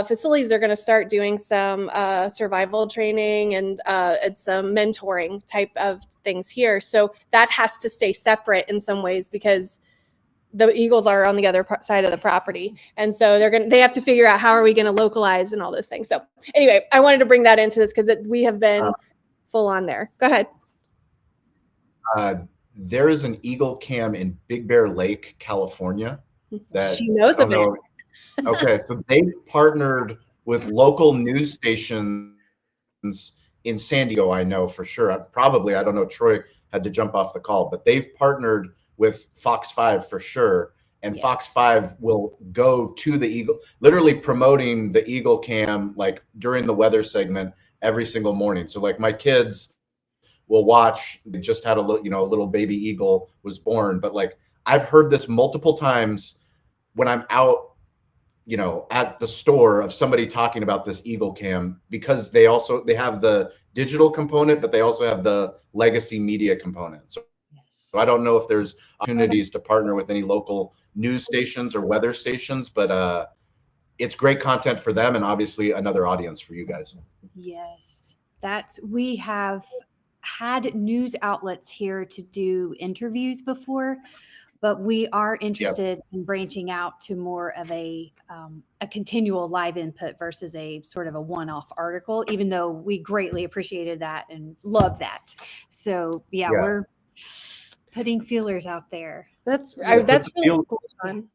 facilities, they're going to start doing some survival training and some mentoring type of things here. So that has to stay separate in some ways because the eagles are on the other side of the property. And so they have to figure out how are we going to localize and all those things. So anyway, I wanted to bring that into this because we have been full on there. Go ahead. There is an eagle cam in Big Bear Lake, California. That she knows of it. Okay, so they've partnered with local news stations in San Diego, I know for sure. I don't know, Troy had to jump off the call, but they've partnered with Fox 5 for sure. And Fox 5 will go to the Eagle, literally promoting the Eagle Cam like during the weather segment every single morning. So like my kids will watch, they just had a little baby eagle was born, but like I've heard this multiple times when I'm out, at the store of somebody talking about this Eagle Cam, because they have the digital component, but they also have the legacy media component. So I don't know if there's opportunities to partner with any local news stations or weather stations, but it's great content for them and obviously another audience for you guys. Yes, we have had news outlets here to do interviews before, but we are interested in branching out to more of a continual live input versus a sort of a one-off article, even though we greatly appreciated that and love that. So we're putting feelers out there. That's really cool, Shawn.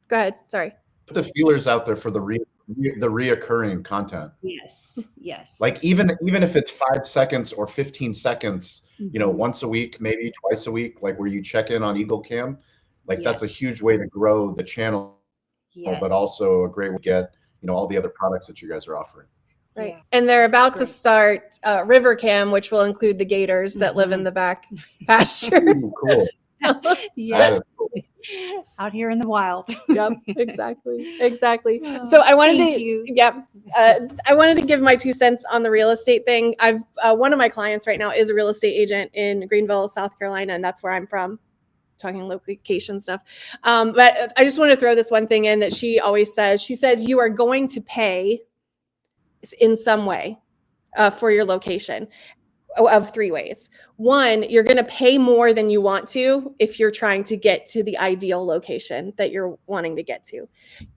Go ahead. Sorry. Put the feelers out there for the reoccurring content. Yes. Like even if it's 5 seconds or 15 seconds, once a week, maybe twice a week, like where you check in on Eagle Cam, like that's a huge way to grow the channel, but also a great way to get, all the other products that you guys are offering. Right. Yeah. And they're about to start River Cam, which will include the gators that live in the back pasture. Ooh, cool. Yes. Cool. Out here in the wild. Yep, exactly. So I wanted I wanted to give my 2 cents on the real estate thing. I've one of my clients right now is a real estate agent in Greenville, South Carolina, and that's where I'm from. Talking location stuff. But I just want to throw this one thing in that she always says. She says you are going to pay in some way for your location of 3 ways. 1, you're going to pay more than you want to if you're trying to get to the ideal location that you're wanting to get to,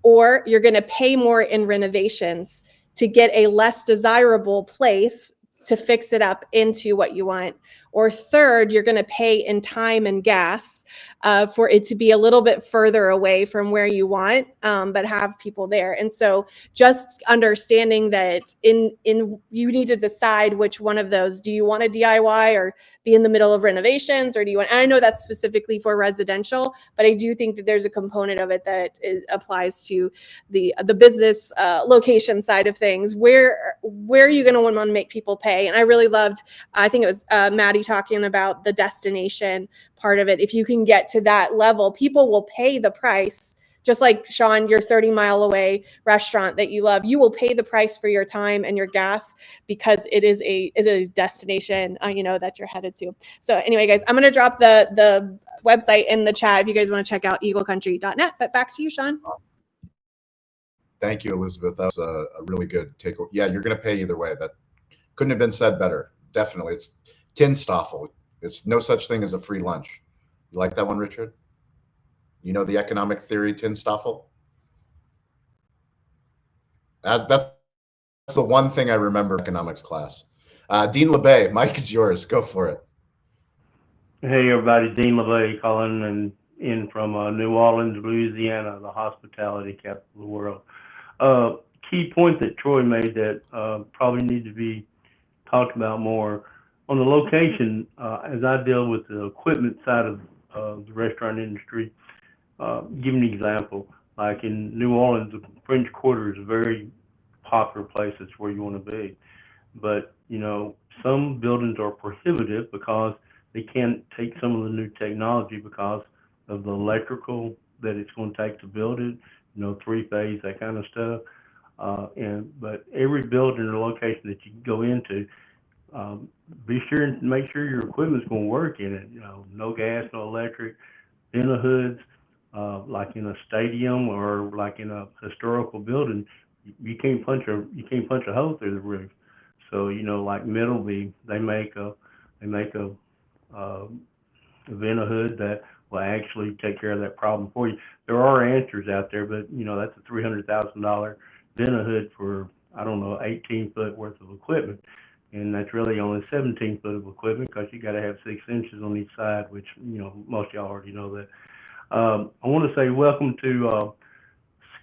or you're going to pay more in renovations to get a less desirable place to fix it up into what you want. Or 3rd, you're going to pay in time and gas for it to be a little bit further away from where you want, but have people there. And so just understanding that you need to decide which one of those. Do you want to DIY or be in the middle of renovations, or do you want, and I know that's specifically for residential, but I do think that there's a component of it that applies to the business location side of things. Where are you going to want to make people pay? And I really loved, I think it was Maddie talking about the destination part of it. If you can get to that level, people will pay the price. Just like Shawn, your 30-mile away restaurant that you love, you will pay the price for your time and your gas because it is a destination, that you're headed to. So anyway, guys, I'm going to drop the website in the chat if you guys want to check out eaglecountry.net. But back to you, Shawn. Thank you, Elizabeth. That was a really good takeaway. Yeah, you're going to pay either way. That couldn't have been said better. Definitely. It's Tinstoffel. It's no such thing as a free lunch. You like that one, Richard? You know the economic theory, Tinstoffel? That's the one thing I remember in economics class. Dean LeBay, Mike is yours. Go for it. Hey, everybody. Dean LeBay calling in from New Orleans, Louisiana, the hospitality capital of the world. Key point that Troy made that probably need to be talked about more. On the location, as I deal with the equipment side of the restaurant industry, give an example. Like in New Orleans, the French Quarter is a very popular place. It's where you want to be. But, some buildings are prohibitive because they can't take some of the new technology because of the electrical that it's going to take to build it, 3-phase, that kind of stuff. But every building or location that you go into, be sure and make sure your equipment's going to work in it. No gas, no electric, in the hoods. like in a stadium or like in a historical building, you can't punch a hole through the roof. So like Middleby, they make a uh, Hood that will actually take care of that problem for you. There are answers out there, but that's a $300,000 Hood for, I don't know, 18 foot worth of equipment. And that's really only 17 foot of equipment because you got to have 6 inches on each side, which, most of y'all already know that. I want to say welcome to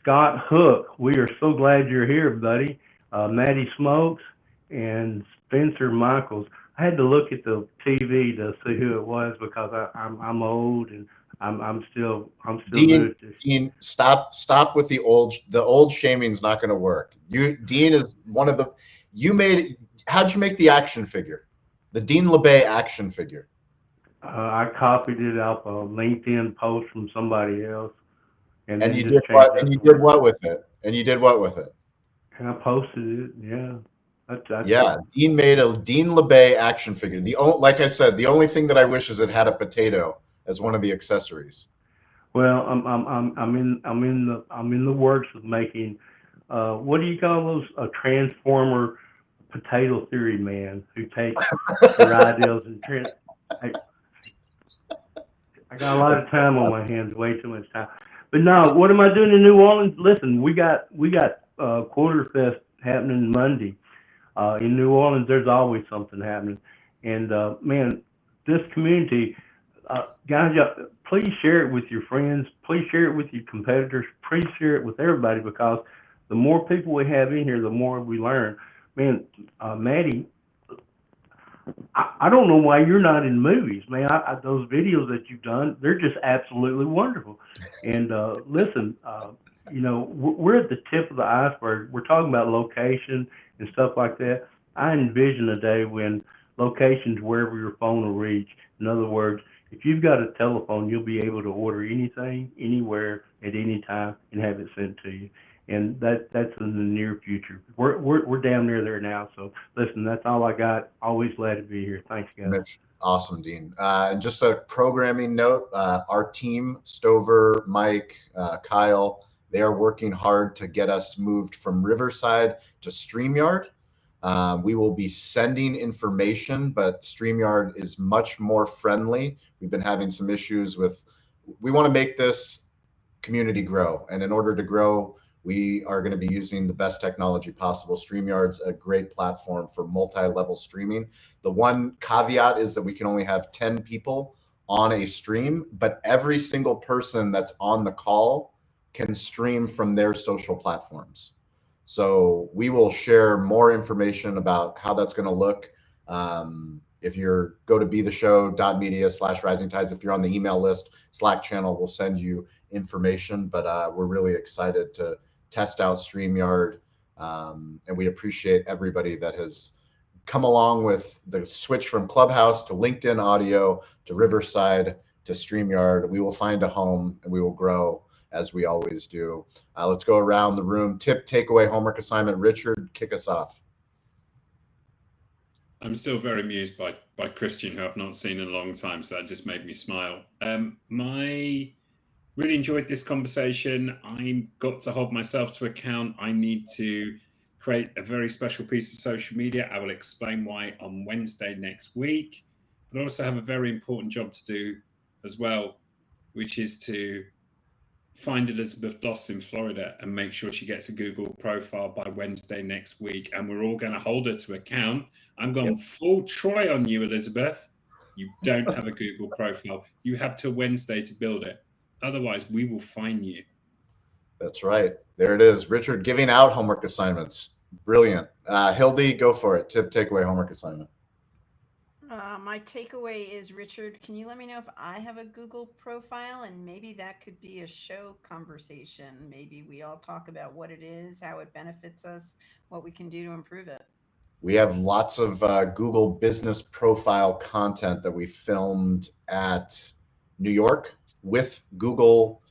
Scott Hook. We are so glad you're here, buddy. Maddie Smokes and Spencer Michaels. I had to look at the TV to see who it was because I'm old and I'm still Dean, new at this. Dean, stop with the old shaming's not going to work. Dean is one of the how'd you make the action figure? The Dean LeBay action figure. I copied it off a LinkedIn post from somebody else, and you did what? And you did what with it? And you did what with it? And I posted it. Yeah. Yeah, Dean made a Dean LeBay action figure. Like I said, the only thing that I wish is it had a potato as one of the accessories. Well, I'm in the works of making what do you call those? A transformer potato theory man who takes your ideals and I got a lot of time on my hands, way too much time. But no, what am I doing in New Orleans? Listen, we got Quarter Fest happening Monday. In New Orleans, there's always something happening. And man, this community, guys, please share it with your friends. Please share it with your competitors. Please share it with everybody because the more people we have in here, the more we learn. Man, Maddie, I don't know why you're not in movies, man. Those videos that you've done, they're just absolutely wonderful. And listen, we're at the tip of the iceberg. We're talking about location and stuff like that. I envision a day when locations wherever your phone will reach. In other words, if you've got a telephone, you'll be able to order anything, anywhere, at any time, and have it sent to you. And that's in the near future. We're down near there now. So listen, that's all I got. Always glad to be here. Thanks, guys. Mitch, awesome, Dean. And just a programming note: our team, Stover, Mike, Kyle, they are working hard to get us moved from Riverside to StreamYard. We will be sending information, but StreamYard is much more friendly. We've been having some issues we want to make this community grow. And in order to grow, we are going to be using the best technology possible. StreamYard's a great platform for multi-level streaming. The one caveat is that we can only have 10 people on a stream, but every single person that's on the call can stream from their social platforms. So we will share more information about how that's going to look. If you're go to betheshow.media/rising tides, if you're on the email list, Slack channel, we'll send you information, but we're really excited to test out StreamYard. And we appreciate everybody that has come along with the switch from Clubhouse to LinkedIn Audio to Riverside to StreamYard. We will find a home and we will grow as we always do. Let's go around the room. Tip, takeaway, homework assignment. Richard, kick us off. I'm still very amused by Christian, who I've not seen in a long time, so that just made me smile. Really enjoyed this conversation. I got to hold myself to account. I need to create a very special piece of social media. I will explain why on Wednesday next week. But I also have a very important job to do as well, which is to find Elizabeth Doss in Florida and make sure she gets a Google profile by Wednesday next week. And we're all going to hold her to account. I'm going full Troy on you, Elizabeth. You don't have a Google profile. You have till Wednesday to build it. Otherwise, we will fine you. That's right. There it is. Richard giving out homework assignments. Brilliant. Hildy, go for it. Tip, takeaway, homework assignment. My takeaway is, Richard, can you let me know if I have a Google profile? And maybe that could be a show conversation. Maybe we all talk about what it is, how it benefits us, what we can do to improve it. We have lots of Google business profile content that we filmed at New York with Google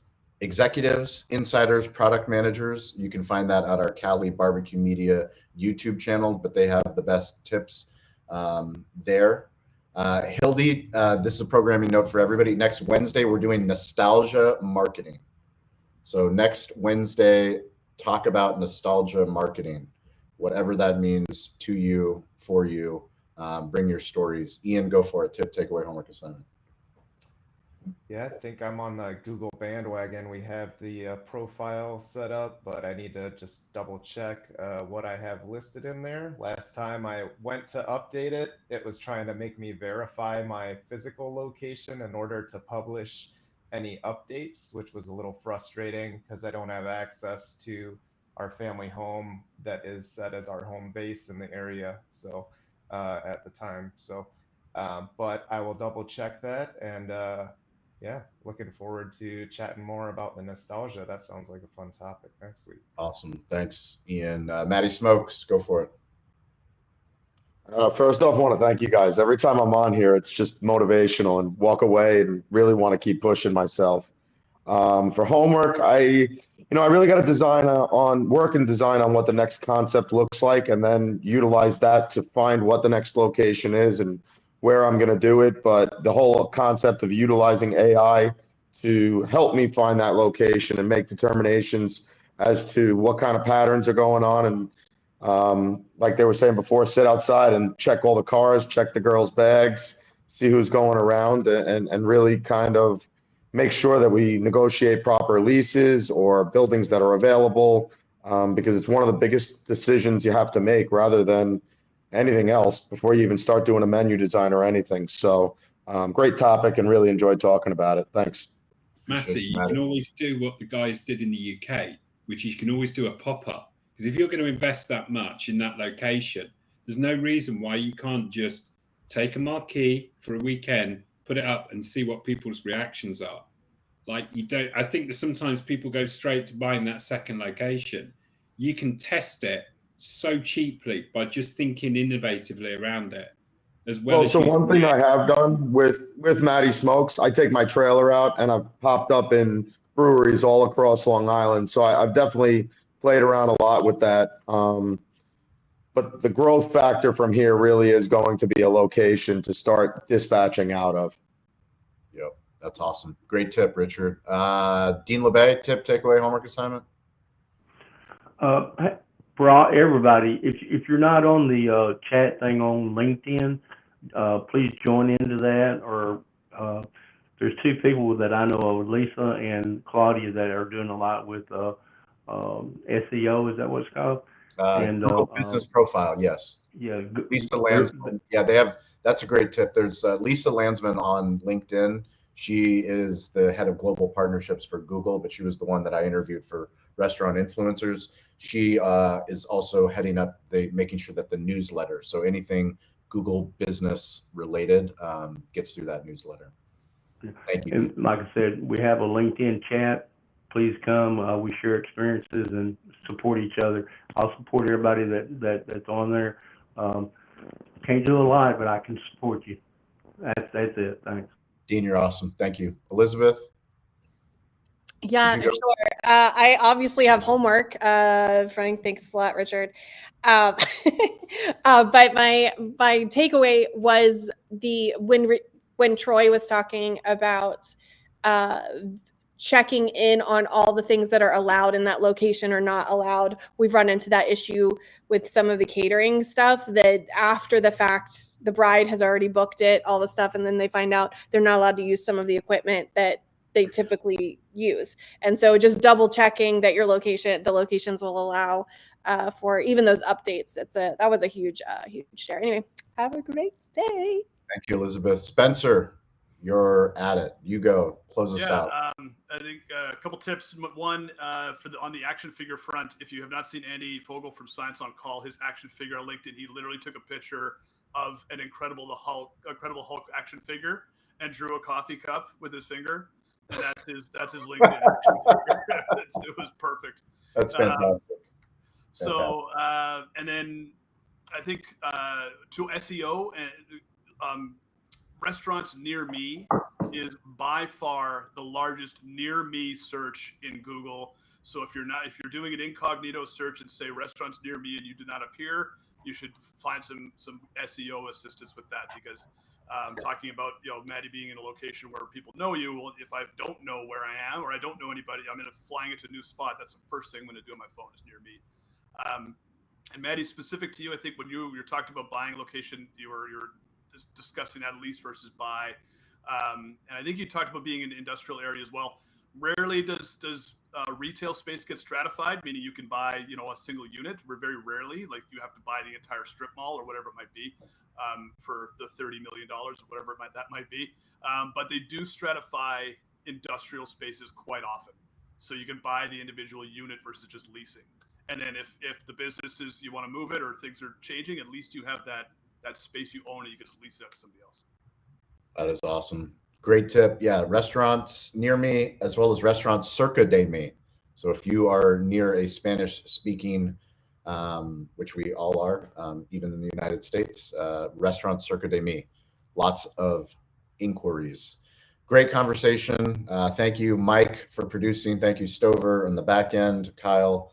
executives, insiders, product managers. You can find that at our Cali BBQ Media YouTube channel, but they have the best tips there. Hildy, this is a programming note for everybody. Next Wednesday, we're doing nostalgia marketing. So next Wednesday, talk about nostalgia marketing, whatever that means to you, for you. Bring your stories. Ian, go for it. Tip, takeaway, homework assignment. Yeah, I think I'm on the Google bandwagon. We have the profile set up, but I need to just double check what I have listed in there. Last time I went to update it, it was trying to make me verify my physical location in order to publish any updates, which was a little frustrating because I don't have access to our family home that is set as our home base in the area. So at the time, but I will double check that and yeah, looking forward to chatting more about the nostalgia. That sounds like a fun topic next week. Awesome. Thanks, Ian. Maddie Smokes, go for it. First off, I want to thank you guys. Every time I'm on here, it's just motivational and walk away and really want to keep pushing myself. For homework, I really got to design on work and design on what the next concept looks like, and then utilize that to find what the next location is and where I'm going to do it. But the whole concept of utilizing AI to help me find that location and make determinations as to what kind of patterns are going on. And like they were saying before, sit outside and check all the cars, check the girls' bags, see who's going around, and really kind of make sure that we negotiate proper leases or buildings that are available, because it's one of the biggest decisions you have to make rather than anything else before you even start doing a menu design or anything. So great topic and really enjoyed talking about it. Thanks. Matty, you can always do what the guys did in the UK, which is you can always do a pop-up. Because if you're going to invest that much in that location, there's no reason why you can't just take a marquee for a weekend, put it up and see what people's reactions are. Like I think that sometimes people go straight to buying that second location. You can test it so cheaply by just thinking innovatively around it. So one thing I have done with Maddie Smokes, I take my trailer out and I've popped up in breweries all across Long Island. So I've definitely played around a lot with that. But the growth factor from here really is going to be a location to start dispatching out of. Yep, that's awesome. Great tip, Richard. Dean LeBay, tip, takeaway, homework assignment? For everybody, if you're not on the chat thing on LinkedIn, please join into that. Or there's two people that I know of, Lisa and Claudia, that are doing a lot with SEO. Is that what it's called? And Google Business Profile, yes. Yeah. Lisa Landsman. Yeah, they have. That's a great tip. There's Lisa Landsman on LinkedIn. She is the head of global partnerships for Google, but she was the one that I interviewed for Restaurant Influencers. She is also heading up making sure that the newsletter, so anything Google business related, gets through that newsletter. Thank you. And like I said, we have a LinkedIn chat. Please come. We share experiences and support each other. I'll support everybody that's on there. Can't do a lot, but I can support you. That's it. Thanks. Dean, you're awesome. Thank you. Elizabeth? Yeah, sure. I obviously have homework. Frank, thanks a lot, Richard. But my takeaway was when Troy was talking about checking in on all the things that are allowed in that location or not allowed. We've run into that issue with some of the catering stuff, that after the fact, the bride has already booked it, all the stuff, and then they find out they're not allowed to use some of the equipment that they typically use. And so just double checking that the locations will allow for even those updates. That was a huge share. Anyway, have a great day. Thank you, Elizabeth. Spencer, you're at it. You go. Close us out. I think a couple tips. One, on the action figure front, if you have not seen Andy Fogel from Science on Call, his action figure on LinkedIn, he literally took a picture of an Incredible Hulk action figure and drew a coffee cup with his finger. And that's his LinkedIn action figure. It was perfect. That's fantastic. So, and then I think to SEO and restaurants near me is by far the largest near me search in Google. So if you're doing an incognito search and say restaurants near me and you do not appear, you should find some SEO assistance with that, because talking about, Maddie being in a location where people know you. Well, if I don't know where I am or I don't know anybody, I'm flying into a new spot. That's the first thing I'm going to do on my phone is near me. And Maddie, specific to you, I think when you're talking about buying a location, you're discussing that lease versus buy. And I think you talked about being in the industrial area as well. Rarely does retail space get stratified, meaning you can buy, a single unit. Very rarely, like you have to buy the entire strip mall or whatever it might be for the $30 million or whatever that might be. But they do stratify industrial spaces quite often. So you can buy the individual unit versus just leasing. And then if the business is, you want to move it or things are changing, at least you have that space you own and you can just lease it out to somebody else. That is awesome. Great tip. Yeah, restaurants near me as well as restaurants cerca de me. So if you are near a Spanish-speaking, which we all are, even in the United States, restaurants cerca de me. Lots of inquiries. Great conversation. Thank you, Mike, for producing. Thank you, Stover, on the back end. Kyle.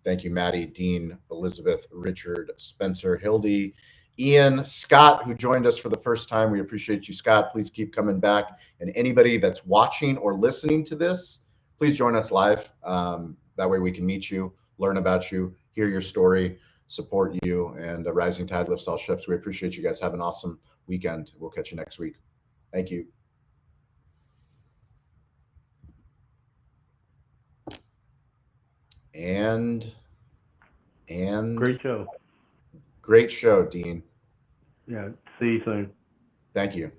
Thank you, Maddie, Dean, Elizabeth, Richard, Spencer, Hildy, Ian, Scott, who joined us for the first time. We appreciate you, Scott. Please keep coming back. And anybody that's watching or listening to this, please join us live. That way we can meet you, learn about you, hear your story, support you, and a rising tide lifts all ships. We appreciate you guys. Have an awesome weekend. We'll catch you next week. Thank you. And great show, Dean. Yeah, see you soon. Thank you.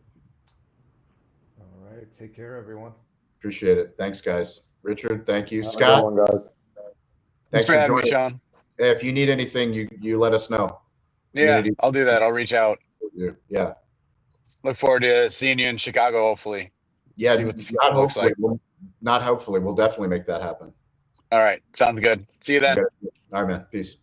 All right, take care, everyone. Appreciate it. Thanks, guys. Richard, thank you. Have a Scott, good one, guys. Thanks for having me, Shawn. If you need anything, you let us know. Yeah, I'll do that. I'll reach out. Yeah. Look forward to seeing you in Chicago, hopefully. Yeah, see what the schedule looks like. Not hopefully. We'll definitely make that happen. All right. Sounds good. See you then. All right, man. Peace.